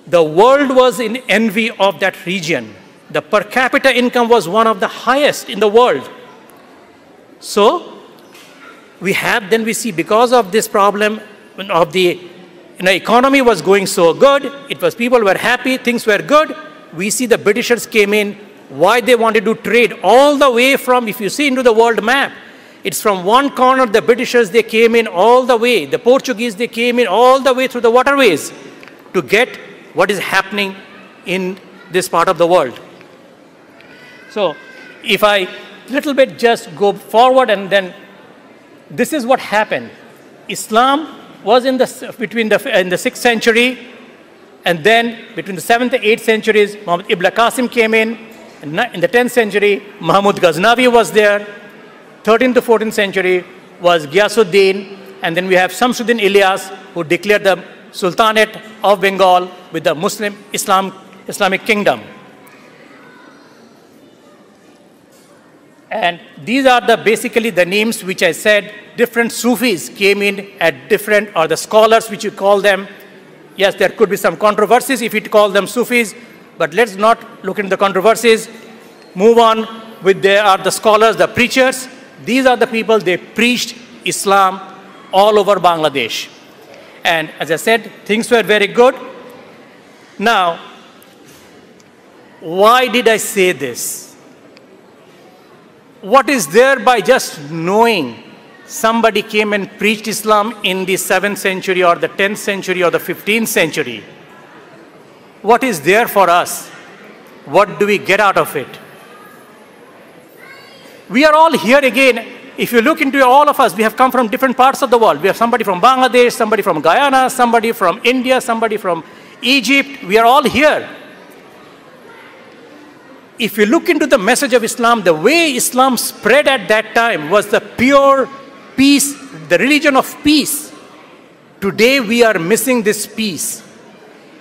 Speaker 7: The world was in envy of that region. The per capita income was one of the highest in the world. So we see, because of this problem of the economy was going so good, it was people were happy, things were good. We see the Britishers came in, why they wanted to trade all the way from, if you see into the world map, it's from one corner, the Britishers, they came in all the way. The Portuguese, they came in all the way through the waterways to get what is happening in this part of the world. So if I little bit just go forward, and then this is what happened. Islam was in the 6th century, and then between the 7th and 8th centuries, Muhammad Ibn Qasim came in. In the 10th century, Mahmud Ghaznavi was there. 13th to 14th century was Ghiyasuddin, and then we have Shamsuddin Ilyas, who declared the Sultanate of Bengal with the Islamic kingdom. And these are basically the names which I said. Different Sufis came in at different, or the scholars which you call them. Yes, there could be some controversies if you call them Sufis, but let's not look into the controversies. Move on with the scholars, the preachers. These are the people, they preached Islam all over Bangladesh. And as I said, things were very good. Now, why did I say this? What is there by just knowing somebody came and preached Islam in the 7th century or the 10th century or the 15th century? What is there for us? What do we get out of it? We are all here again. If you look into all of us, we have come from different parts of the world. We have somebody from Bangladesh, somebody from Guyana, somebody from India, somebody from Egypt. We are all here. If you look into the message of Islam, the way Islam spread at that time was the pure peace, the religion of peace. Today we are missing this peace.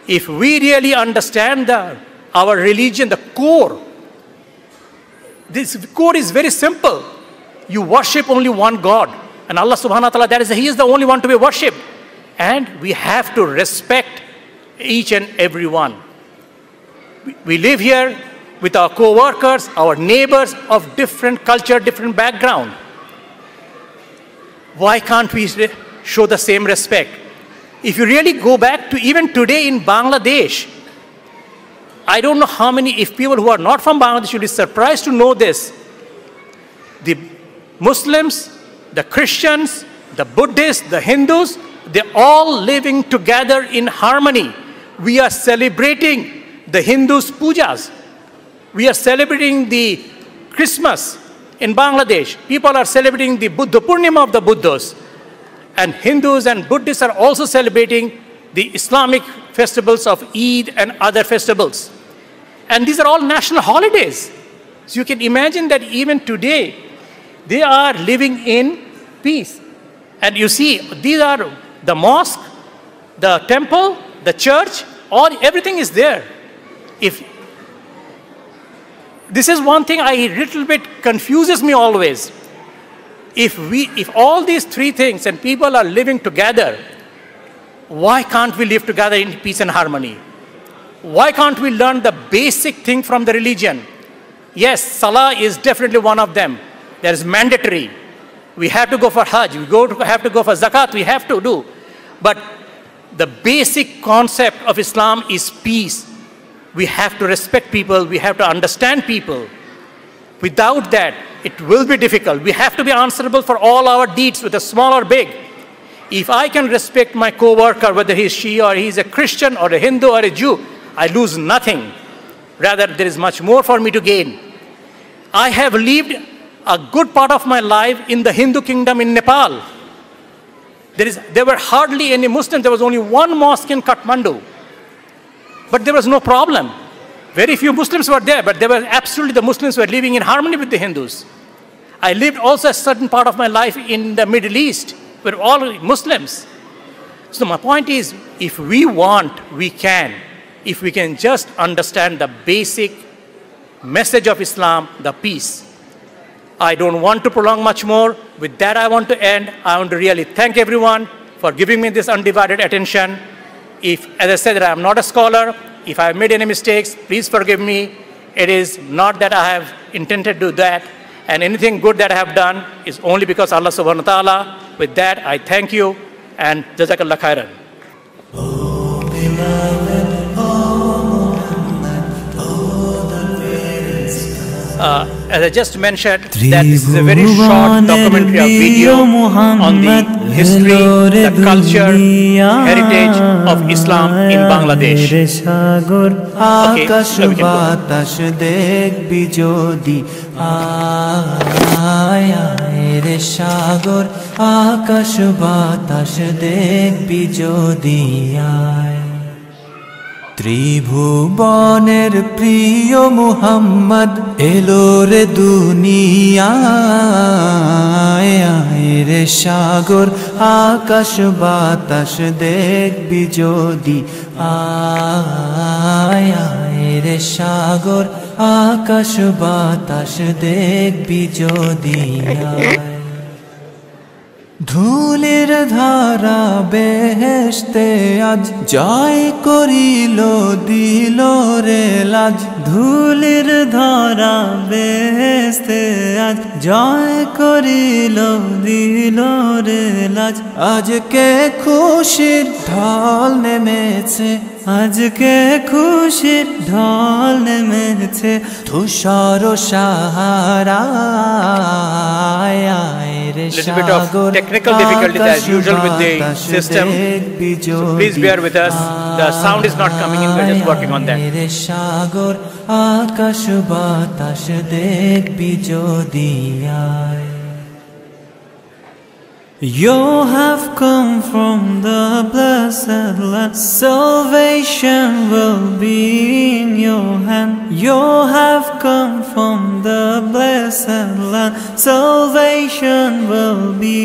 Speaker 7: If we really understand our religion, the core, this core is very simple. You worship only one God. And Allah subhanahu wa ta'ala, He is the only one to be worshipped. And we have to respect each and every one. We live here with our co-workers, our neighbors of different culture, different background. Why can't we show the same respect? If you really go back to even today in Bangladesh, I don't know how many, if people who are not from Bangladesh will be surprised to know this. The Muslims, the Christians, the Buddhists, the Hindus, they're all living together in harmony. We are celebrating the Hindus' pujas. We are celebrating the Christmas in Bangladesh. People are celebrating the Buddha Purnima of the Buddhas. And Hindus and Buddhists are also celebrating the Islamic festivals of Eid and other festivals. And these are all national holidays. So you can imagine that even today, they are living in peace. And you see, these are the mosque, the temple, the church, everything is there. This is one thing a little bit confuses me always. If all these three things and people are living together, why can't we live together in peace and harmony? Why can't we learn the basic thing from the religion? Yes, Salah is definitely one of them. That is mandatory. We have to go for Hajj. Have to go for Zakat. We have to do. But the basic concept of Islam is peace. We have to respect people. We have to understand people. Without that, it will be difficult. We have to be answerable for all our deeds, whether small or big. If I can respect my co-worker, whether he's she or he's a Christian or a Hindu or a Jew, I lose nothing. Rather, there is much more for me to gain. I have lived a good part of my life in the Hindu kingdom in Nepal. There were hardly any Muslims. There was only one mosque in Kathmandu. But there was no problem. Very few Muslims were there, but the Muslims were living in harmony with the Hindus. I lived also a certain part of my life in the Middle East, where all Muslims. So my point is, if we want, we can. If we can just understand the basic message of Islam, the peace. I don't want to prolong much more. With that, I want to end. I want to really thank everyone for giving me this undivided attention. As I said, that I am not a scholar. If I have made any mistakes, please forgive me. It is not that I have intended to do that. And anything good that I have done is only because Allah subhanahu wa ta'ala. With that, I thank you and Jazakallah khairan. as I just mentioned, that this is a very short documentary of video on the history, the culture, heritage of Islam in Bangladesh. Okay, so we can go.
Speaker 8: ত্রিভুবনের প্রিয় মুহাম্মদ এলো রে দুনিয়ায় রে সাগর আকাশ বাতাস দেখবি যদি আয় রে সাগর আকাশ বাতাস দেখবি যদি ধুলির ধারা বেহেশতে আজ জয় করিল দিল রে লাজ ধুলির ধারা বেহেশতে আজ জয় করিল দিল রে লাজ আজকে খুশির ঢল নেমেছে আজকে খুশির ঢল নেমেছে ধূসর সাহারায়
Speaker 7: little bit of technical difficulties as usual with the system, so please bear with us. The sound is not coming in, we're just working on that.
Speaker 8: সাগর আকাশ বাতাস দেখবি যদি You have come from the blessed land, salvation will be in your hand. You have come from the blessed land, salvation will be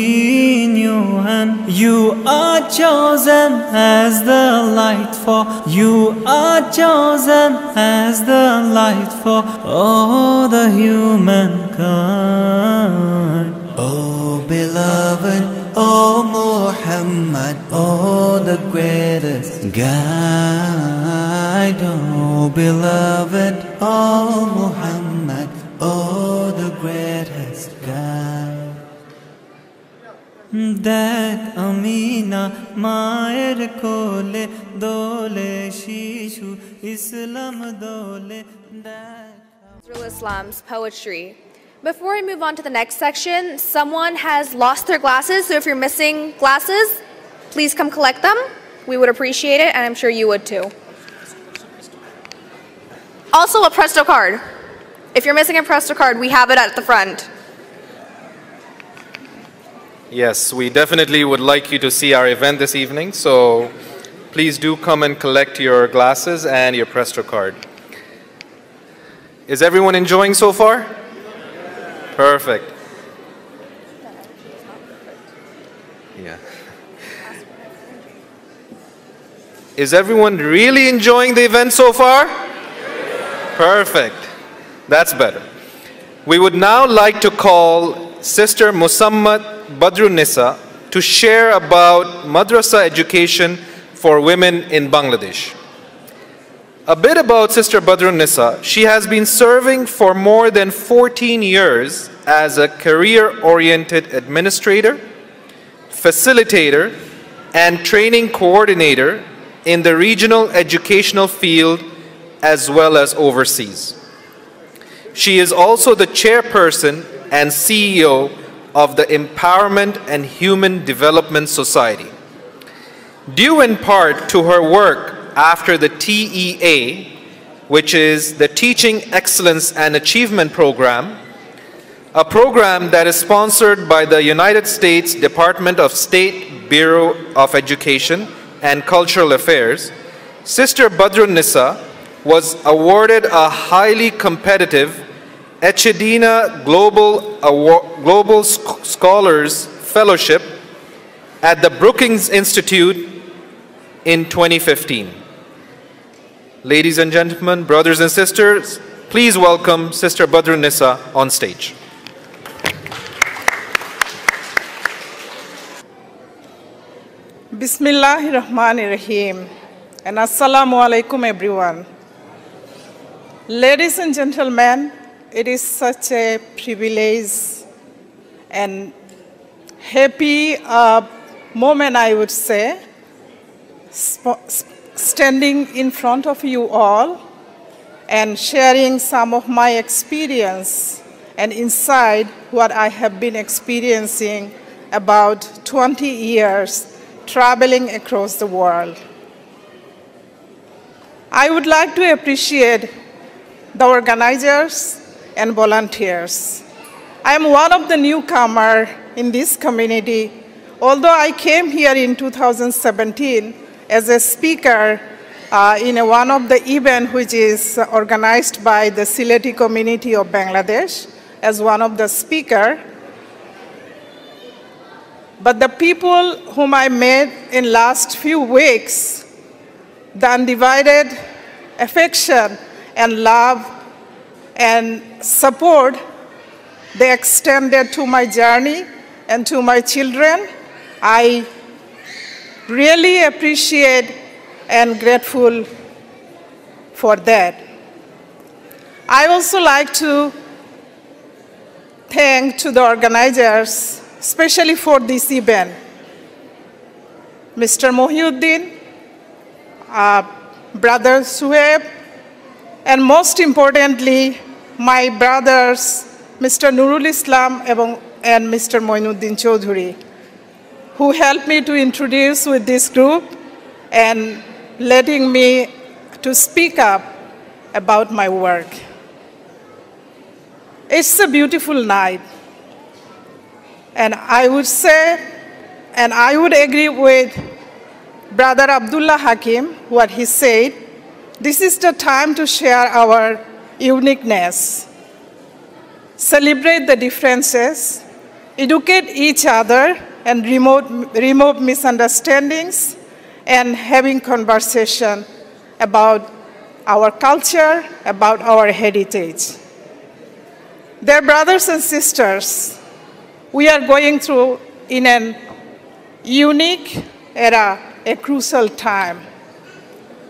Speaker 8: in your hand. You are chosen as the light for, you are chosen as the light for all the humankind. Oh beloved, oh Muhammad, oh the greatest guide. Oh beloved, oh Muhammad, oh the greatest guide. দেখ আমিনা মায়ের কোলে দোলে শিশু ইসলাম দোলে দেখ
Speaker 2: Islam's poetry. Before we move on to the next section, someone has lost their glasses, so if you're missing glasses, please come collect them. We would appreciate it, and I'm sure you would too. Also a Presto card. If you're missing a Presto card, we have it at the front.
Speaker 1: Yes, we definitely would like you to see our event this evening, so please do come and collect your glasses and your Presto card. Is everyone enjoying so far? Perfect. Yeah. Is everyone really enjoying the event so far? Perfect. That's better. We would now like to call Sister Musammat Badrunnisa to share about madrasa education for women in Bangladesh. A bit about Sister Badrunnisa. She has been serving for more than 14 years as a career-oriented administrator, facilitator, and training coordinator in the regional educational field as well as overseas. She is also the chairperson and CEO of the Empowerment and Human Development Society. Due in part to her work after the TEA, which is the Teaching Excellence and Achievement Program, a program that is sponsored by the United States Department of State Bureau of Education and Cultural Affairs, Sister Badrunnisa was awarded a highly competitive Echedina Global Scholars Fellowship at the Brookings Institute in 2015. Ladies and gentlemen, brothers and sisters, please welcome Sister Badrunnisa on stage.
Speaker 9: Bismillahirrahmanirrahim, and Assalamu alaikum everyone. Ladies and gentlemen, it is such a privilege and happy moment, I would say, standing in front of you all and sharing some of my experience and insight what I have been experiencing about 20 years traveling across the world. I would like to appreciate the organizers and volunteers. I am one of the newcomers in this community. Although I came here in 2017 as a speaker in one of the events which is organized by the Sylheti community of Bangladesh as one of the speakers. But the people whom I met in last few weeks, the undivided affection and love and support they extended to my journey and to my children, I really appreciate and grateful for that. I also like to thank to the organizers, especially for this event, Mr. Mohiuddin, Brother Suhaib, and most importantly, my brothers, Mr. Nurul Islam and Mr. Moinuddin Chaudhuri, who helped me to introduce with this group and letting me to speak up about my work. It's a beautiful night. And I would say, and I would agree with Brother Abdullah Hakim, what he said, this is the time to share our uniqueness, celebrate the differences, educate each other, and remove misunderstandings, and having conversation about our culture, about our heritage. Dear brothers and sisters, we are going through in an unique era, a crucial time.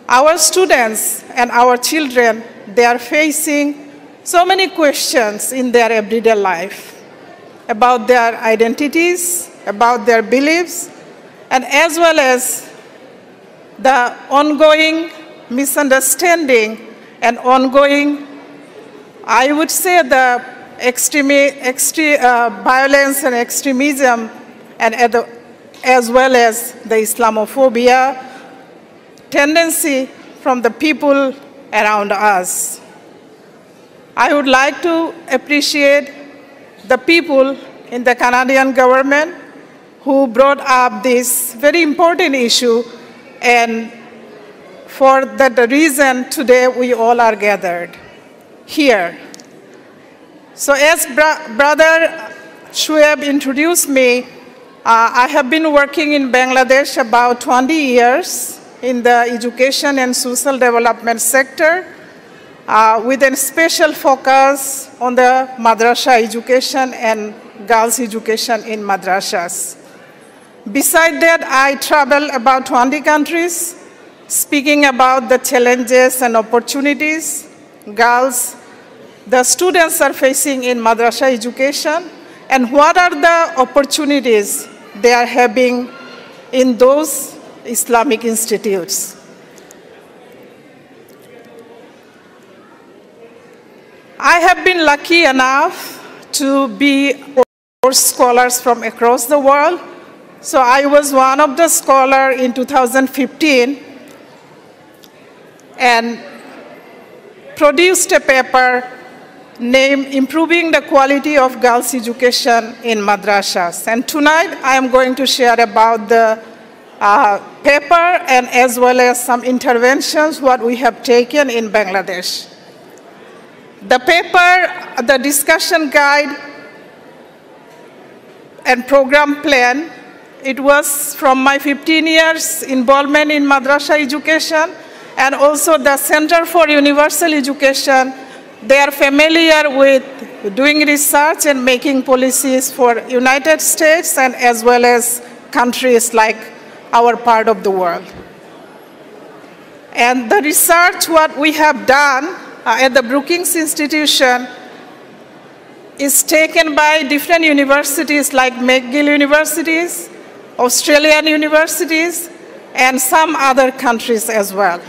Speaker 9: Our students and our children, they are facing so many questions in their everyday life about their identities, about their beliefs, and as well as the ongoing misunderstanding and ongoing, I would say, the violence and extremism, and as well as the Islamophobia tendency from the people around us. I would like to appreciate the people in the Canadian government who brought up this very important issue, and for that reason today we all are gathered here. So as Brother Shuaib introduced me, I have been working in Bangladesh about 20 years in the education and social development sector with a special focus on the madrasa education and girls' education in madrasas. Besides that, I travel about 20 countries, speaking about the challenges and opportunities the students are facing in madrasa education, and what are the opportunities they are having in those Islamic institutes. I have been lucky enough to be scholars from across the world. So I was one of the scholars in 2015 and produced a paper named Improving the Quality of Girls' Education in Madrasas. And tonight I am going to share about the paper and as well as some interventions what we have taken in Bangladesh. The paper, the discussion guide and program plan, it was from my 15 years involvement in madrasa education, and also the Center for Universal Education. They are familiar with doing research and making policies for United States and as well as countries like our part of the world. And the research what we have done at the Brookings Institution is taken by different universities like McGill universities, Australian universities, and some other countries as well.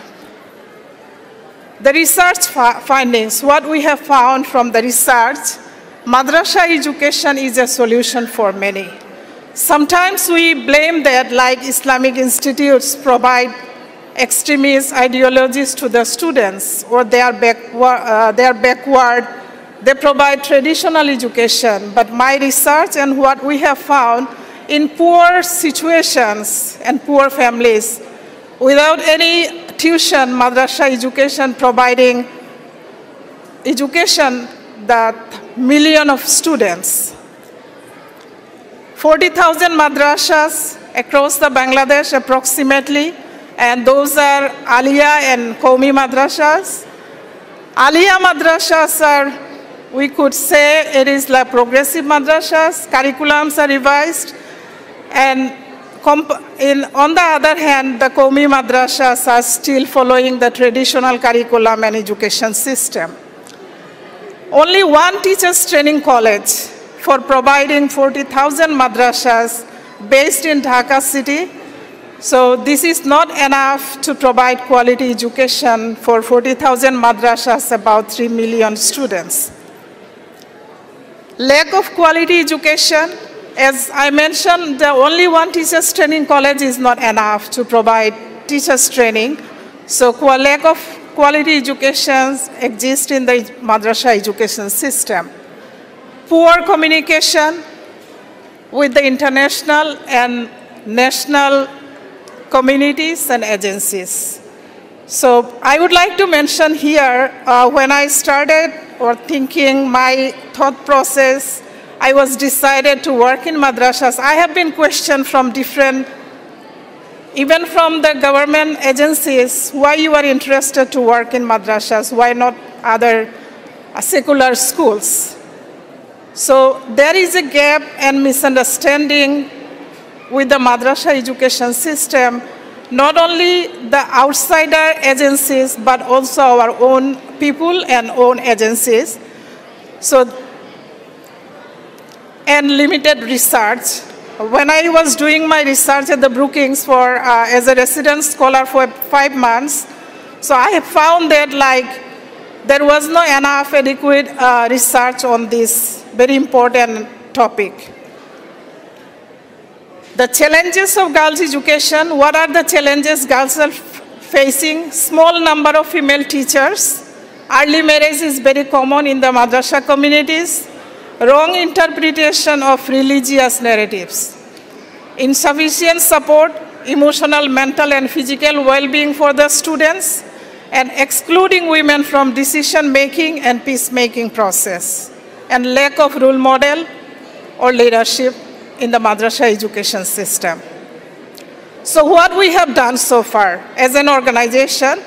Speaker 9: The research findings, what we have found from the research, madrasa education is a solution for many. Sometimes we blame that like Islamic institutes provide extremist ideologies to the students, or they are backward, they provide traditional education. But my research and what we have found, in poor situations and poor families, without any tuition, madrasa education providing education that millions of students. 40,000 madrasas across the Bangladesh approximately, and those are Aliyah and Qawmi madrasas. Aliyah madrasas are, we could say, it is like progressive madrasas, curriculums are revised, and on the other hand, the Qawmi madrasas are still following the traditional curriculum and education system. Only one teachers training college for providing 40,000 madrasas based in Dhaka city. So this is not enough to provide quality education for 40,000 madrasas, about 3 million students. Lack of quality education, as I mentioned, the only one teachers training college is not enough to provide teachers training. So lack of quality education exists in the madrasa education system. Poor communication with the international and national communities and agencies. So I would like to mention here, when I started or thinking my thought process, I was decided to work in madrasas. I have been questioned from different, even from the government agencies, why you are interested to work in madrasas, why not other secular schools. So there is a gap and misunderstanding with the madrasa education system, not only the outsider agencies, but also our own people and own agencies. So, and limited research. When I was doing my research at the Brookings for, as a resident scholar for 5 months, so I have found that like there was not enough adequate research on this very important topic. The challenges of girls' education, what are the challenges girls are facing? Small number of female teachers. Early marriage is very common in the madrasa communities. Wrong interpretation of religious narratives. Insufficient support, emotional, mental, and physical well-being for the students, and excluding women from decision-making and peacemaking process, and lack of role model or leadership in the madrasa education system. So what we have done so far as an organization,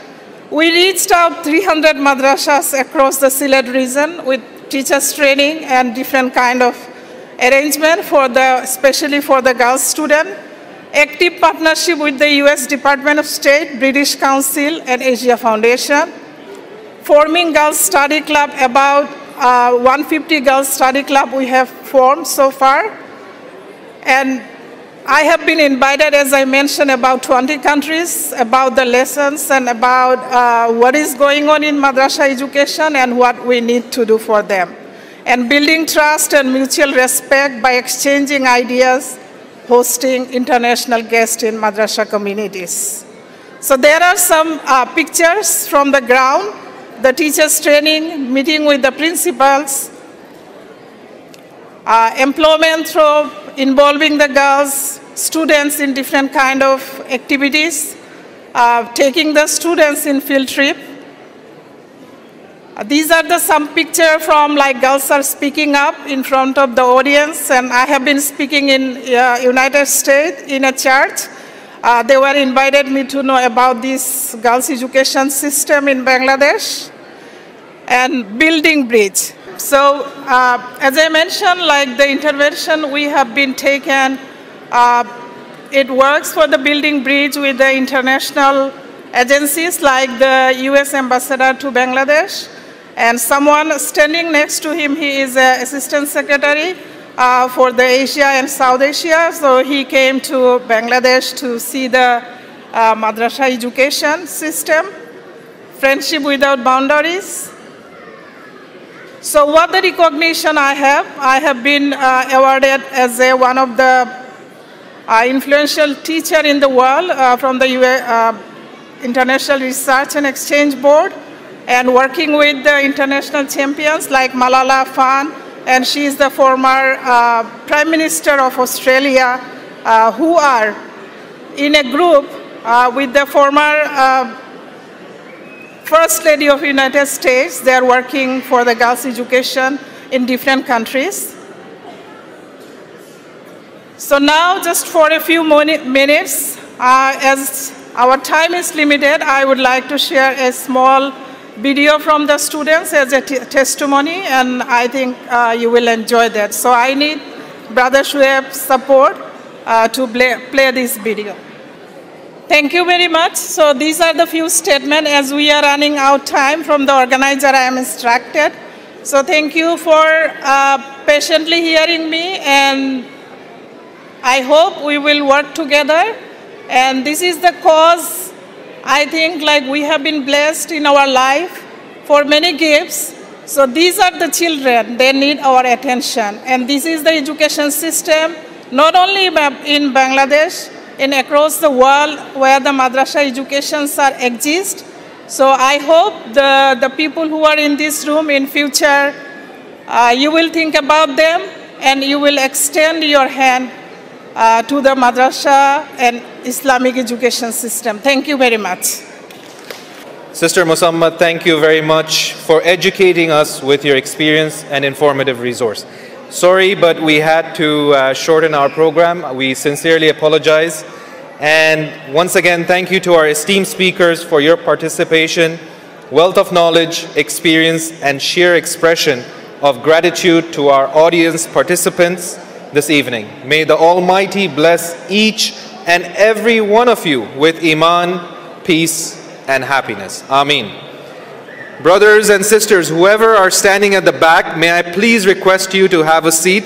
Speaker 9: we reached out 300 madrasas across the Sylhet region with teachers training and different kind of arrangement for the, especially for the girls student. Active partnership with the US Department of State, British Council, and Asia Foundation. Forming girls study club, about 150 girls study club we have formed so far. And I have been invited, as I mentioned, about 20 countries, about the lessons and about what is going on in madrasa education and what we need to do for them. And building trust and mutual respect by exchanging ideas, hosting international guests in madrasa communities. So there are some pictures from the ground, the teachers training, meeting with the principals, employment through involving the girls, students in different kind of activities, taking the students in field trip. These are some pictures from like girls are speaking up in front of the audience, and I have been speaking in United States in a church. They were invited me to know about this girls' education system in Bangladesh and building bridge. So as I mentioned, like the intervention we have been taken, it works for the building bridge with the international agencies like the US Ambassador to Bangladesh. And someone standing next to him, he is an assistant secretary for the Asia and South Asia. So he came to Bangladesh to see the madrasa education system. Friendship Without Boundaries. So what the recognition I have been awarded as one of the influential teacher in the world from the International Research and Exchange Board, and working with the international champions like Malala Fan, and she is the former Prime Minister of Australia, who are in a group with the former First Lady of the United States. They are working for the girls' education in different countries. So now, just for a few minutes, as our time is limited, I would like to share a small video from the students as a testimony, and I think you will enjoy that. So I need Brother Shuaib's support to play this video. Thank you very much. So these are the few statements. As we are running out time from the organizer, I am instructed. So thank you for patiently hearing me, and I hope we will work together. And this is the cause, I think, like we have been blessed in our life for many gifts. So these are the children, they need our attention. And this is the education system, not only in Bangladesh, in across the world where the madrasa educations exist. So I hope the people who are in this room in future, you will think about them and you will extend your hand to the madrasa and Islamic education system. Thank you very much.
Speaker 1: Sister Musammad, thank you very much for educating us with your experience and informative resource. Sorry, but we had to shorten our program. We sincerely apologize. And once again, thank you to our esteemed speakers for your participation, wealth of knowledge, experience, and sheer expression of gratitude to our audience participants this evening. May the Almighty bless each and every one of you with Iman, peace, and happiness. Ameen. Brothers and sisters, whoever are standing at the back, may I please request you to have a seat.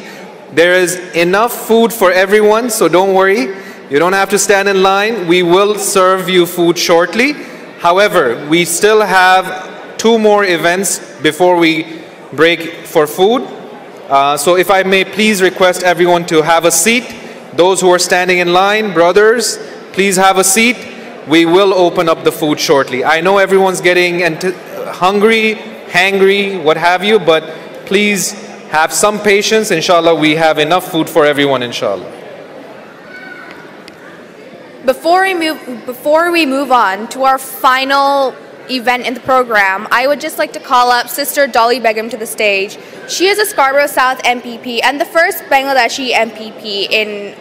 Speaker 1: There is enough food for everyone, so don't worry. You don't have to stand in line. We will serve you food shortly. However, we still have 2 more events before we break for food. So if I may please request everyone to have a seat. Those who are standing in line, brothers, please have a seat. We will open up the food shortly. I know everyone's getting hungry, hangry, what have you, but please have some patience. Inshallah, we have enough food for everyone, inshallah.
Speaker 2: Before we move on to our final event in the program, I would just like to call up Sister Dolly Begum to the stage. She is a Scarborough South MPP and the first Bangladeshi MPP in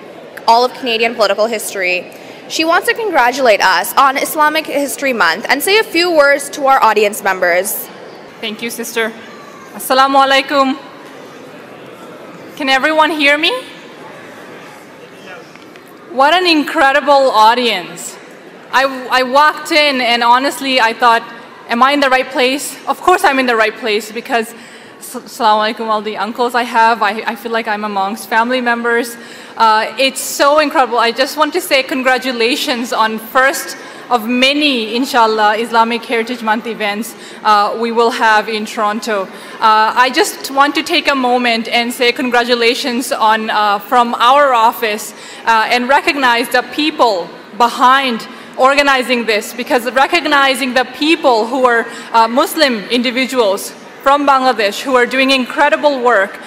Speaker 2: all of Canadian political history. She wants to congratulate us on Islamic History Month and say a few words to our audience members.
Speaker 10: Thank you, Sister. Assalamu alaikum. Can everyone hear me? What an incredible audience. I walked in and honestly I thought, am I in the right place? Of course I'm in the right place because Assalamu alaikum, all the uncles I have, I feel like I'm amongst family members. It's so incredible. I just want to say congratulations on first of many, inshallah, Islamic Heritage Month events we will have in Toronto. I just want to take a moment and say congratulations on, from our office and recognize the people behind organizing this, because recognizing the people who are Muslim individuals from Bangladesh who are doing incredible work.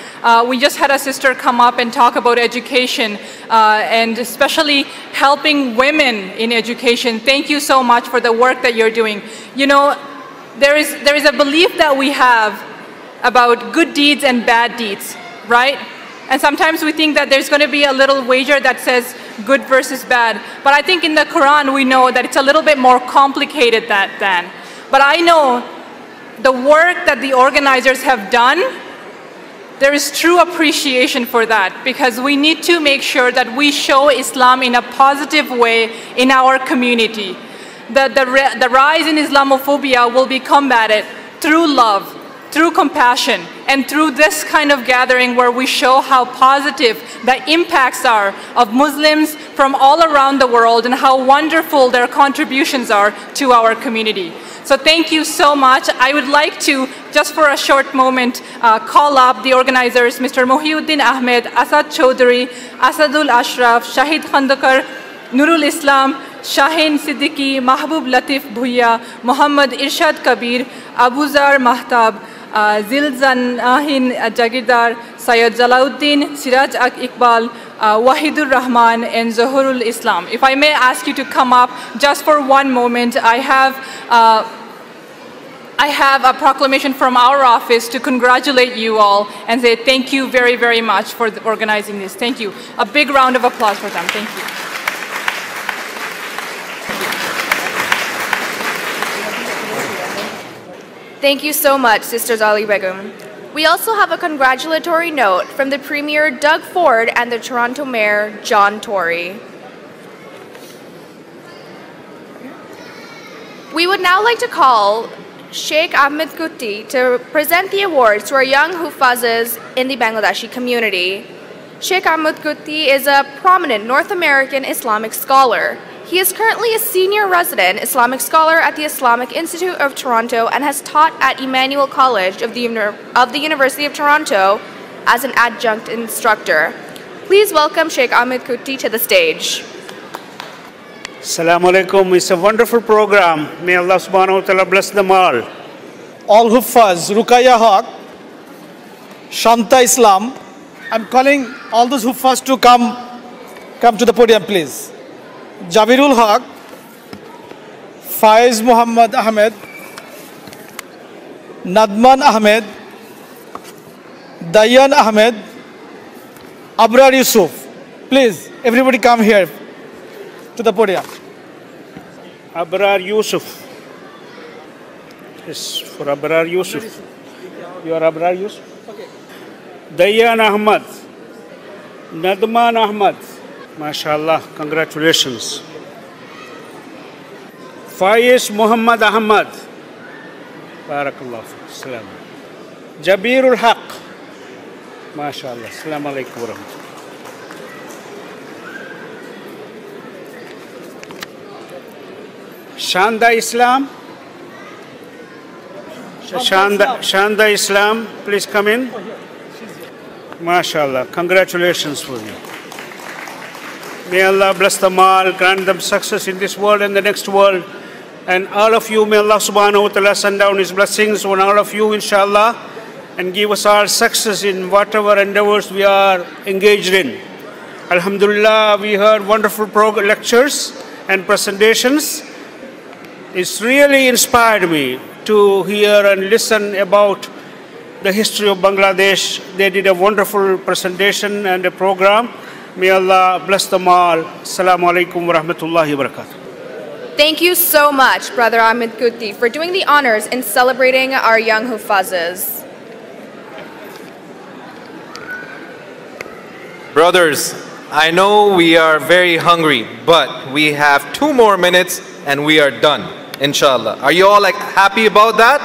Speaker 10: We just had a sister come up and talk about education and especially helping women in education. Thank you so much for the work that you're doing. You know, there is a belief that we have about good deeds and bad deeds, right? And sometimes we think that there's going to be a little wager that says good versus bad. But I think in the Quran we know that it's a little bit more complicated than. But I know the work that the organizers have done, there is true appreciation for that, because we need to make sure that we show Islam in a positive way in our community. The rise in Islamophobia will be combated through love, through compassion and through this kind of gathering where we show how positive the impacts are of Muslims from all around the world and how wonderful their contributions are to our community. So thank you so much. I would like to, just for a short moment, call up the organizers, Mr. Mohiuddin Ahmed, Asad Chaudhary, Asadul Ashraf, Shahid Khandakar, Nurul Islam, Shaheen Siddiqui, Mahbub Latif Bhuiya, Muhammad Irshad Kabir, Abuzar Mahtab, Zilzanahin Jagirdar, Syed Jalauddin, Siraj Iqbal, Wahidur Rahman, and Zohurul Islam. If I may ask you to come up just for one moment, I have a proclamation from our office to congratulate you all and say thank you very, very much for organizing this. Thank you. A big round of applause for them. Thank you.
Speaker 2: Thank you so much, Sisters Ali Begum. We also have a congratulatory note from the Premier Doug Ford and the Toronto Mayor John Tory. We would now like to call Sheikh Ahmed Kutti to present the awards to our young Hufazes in the Bangladeshi community. Sheikh Ahmed Kutti is a prominent North American Islamic scholar. He is currently a senior resident Islamic scholar at the Islamic Institute of Toronto and has taught at Emmanuel College of the University of Toronto as an adjunct instructor. Please welcome Sheikh Ahmed Kutti to the stage.
Speaker 11: Assalamu alaikum. It's a wonderful program. May Allah subhanahu wa ta'ala bless them all.
Speaker 12: All Huffaz, Rukaya Haq, Shanta Islam. I'm calling all those Huffaz to come to the podium, please. Jabirul Haq, Faiz Muhammad Ahmed, Nadman Ahmed, Dayan Ahmed, Abrar Yusuf. Please, everybody come here to the podium.
Speaker 11: Abrar Yusuf. Yes, for Abrar Yusuf. You are Abrar Yusuf? Okay. Dayan Ahmad, Nadman Ahmad. MashaAllah, congratulations. Faiz Muhammad Ahmad. Barakallah. Salam. Jabirul Haq. MashaAllah. Assalamu alaikum wa rahmatullah. Shanda Islam. Shanda Islam, please come in. MashaAllah. Congratulations for you. May Allah bless them all, grant them success in this world and the next world. And all of you, may Allah subhanahu wa ta'ala send down His blessings on all of you, inshallah, and give us all success in whatever endeavors we are engaged in. Alhamdulillah, we heard wonderful lectures and presentations. It's really inspired me to hear and listen about the history of Bangladesh. They did a wonderful presentation and a program. May Allah bless them all. Assalamu alaikum wa rahmatullahi wa barakatuh.
Speaker 2: Thank you so much, Brother Ahmed Kutti, for doing the honors in celebrating our young Hufazes.
Speaker 1: Brothers, I know we are very hungry, but we have 2 more minutes and we are done, inshallah. Are you all happy about that?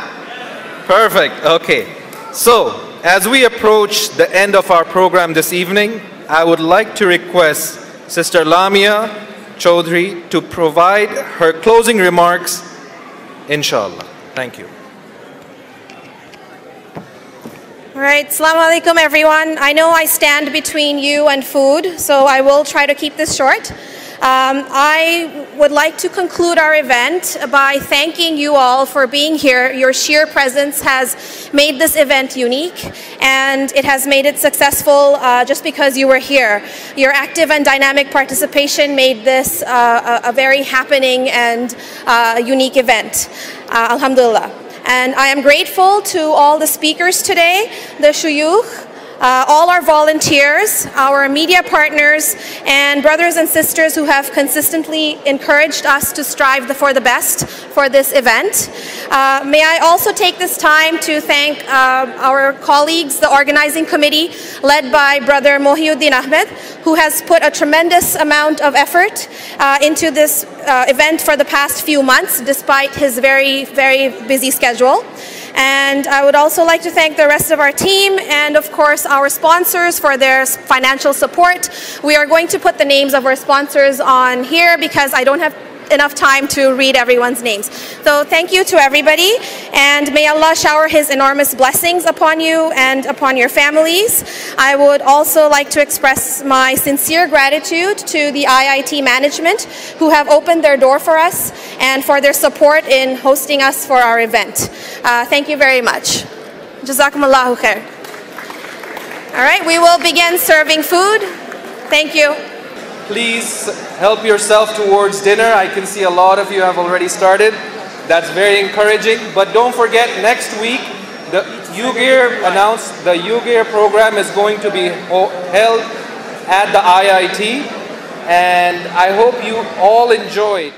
Speaker 1: Perfect, okay. So, as we approach the end of our program this evening, I would like to request Sister Lamia Chaudhary to provide her closing remarks, inshallah. Thank you.
Speaker 13: All right, Assalamu alaikum everyone. I know I stand between you and food, so I will try to keep this short. I would like to conclude our event by thanking you all for being here. Your sheer presence has made this event unique, and it has made it successful just because you were here. Your active and dynamic participation made this a very happening and unique event. Alhamdulillah. And I am grateful to all the speakers today, the shuyukh, all our volunteers, our media partners, and brothers and sisters who have consistently encouraged us to strive for the best for this event. May I also take this time to thank our colleagues, the organizing committee, led by Brother Mohiuddin Ahmed, who has put a tremendous amount of effort into this event for the past few months, despite his very, very busy schedule. And I would also like to thank the rest of our team and, of course, our sponsors for their financial support. We are going to put the names of our sponsors on here because I don't have enough time to read everyone's names. So thank you to everybody, and may Allah shower His enormous blessings upon you and upon your families. I would also like to express my sincere gratitude to the IIT management who have opened their door for us and for their support in hosting us for our event. Thank you very much. Jazakumullahu khair. All right, we will begin serving food. Thank you.
Speaker 1: Please help yourself towards dinner. I can see a lot of you have already started. That's very encouraging. But don't forget, next week, the UGIR program is going to be held at the IIT. And I hope you all enjoyed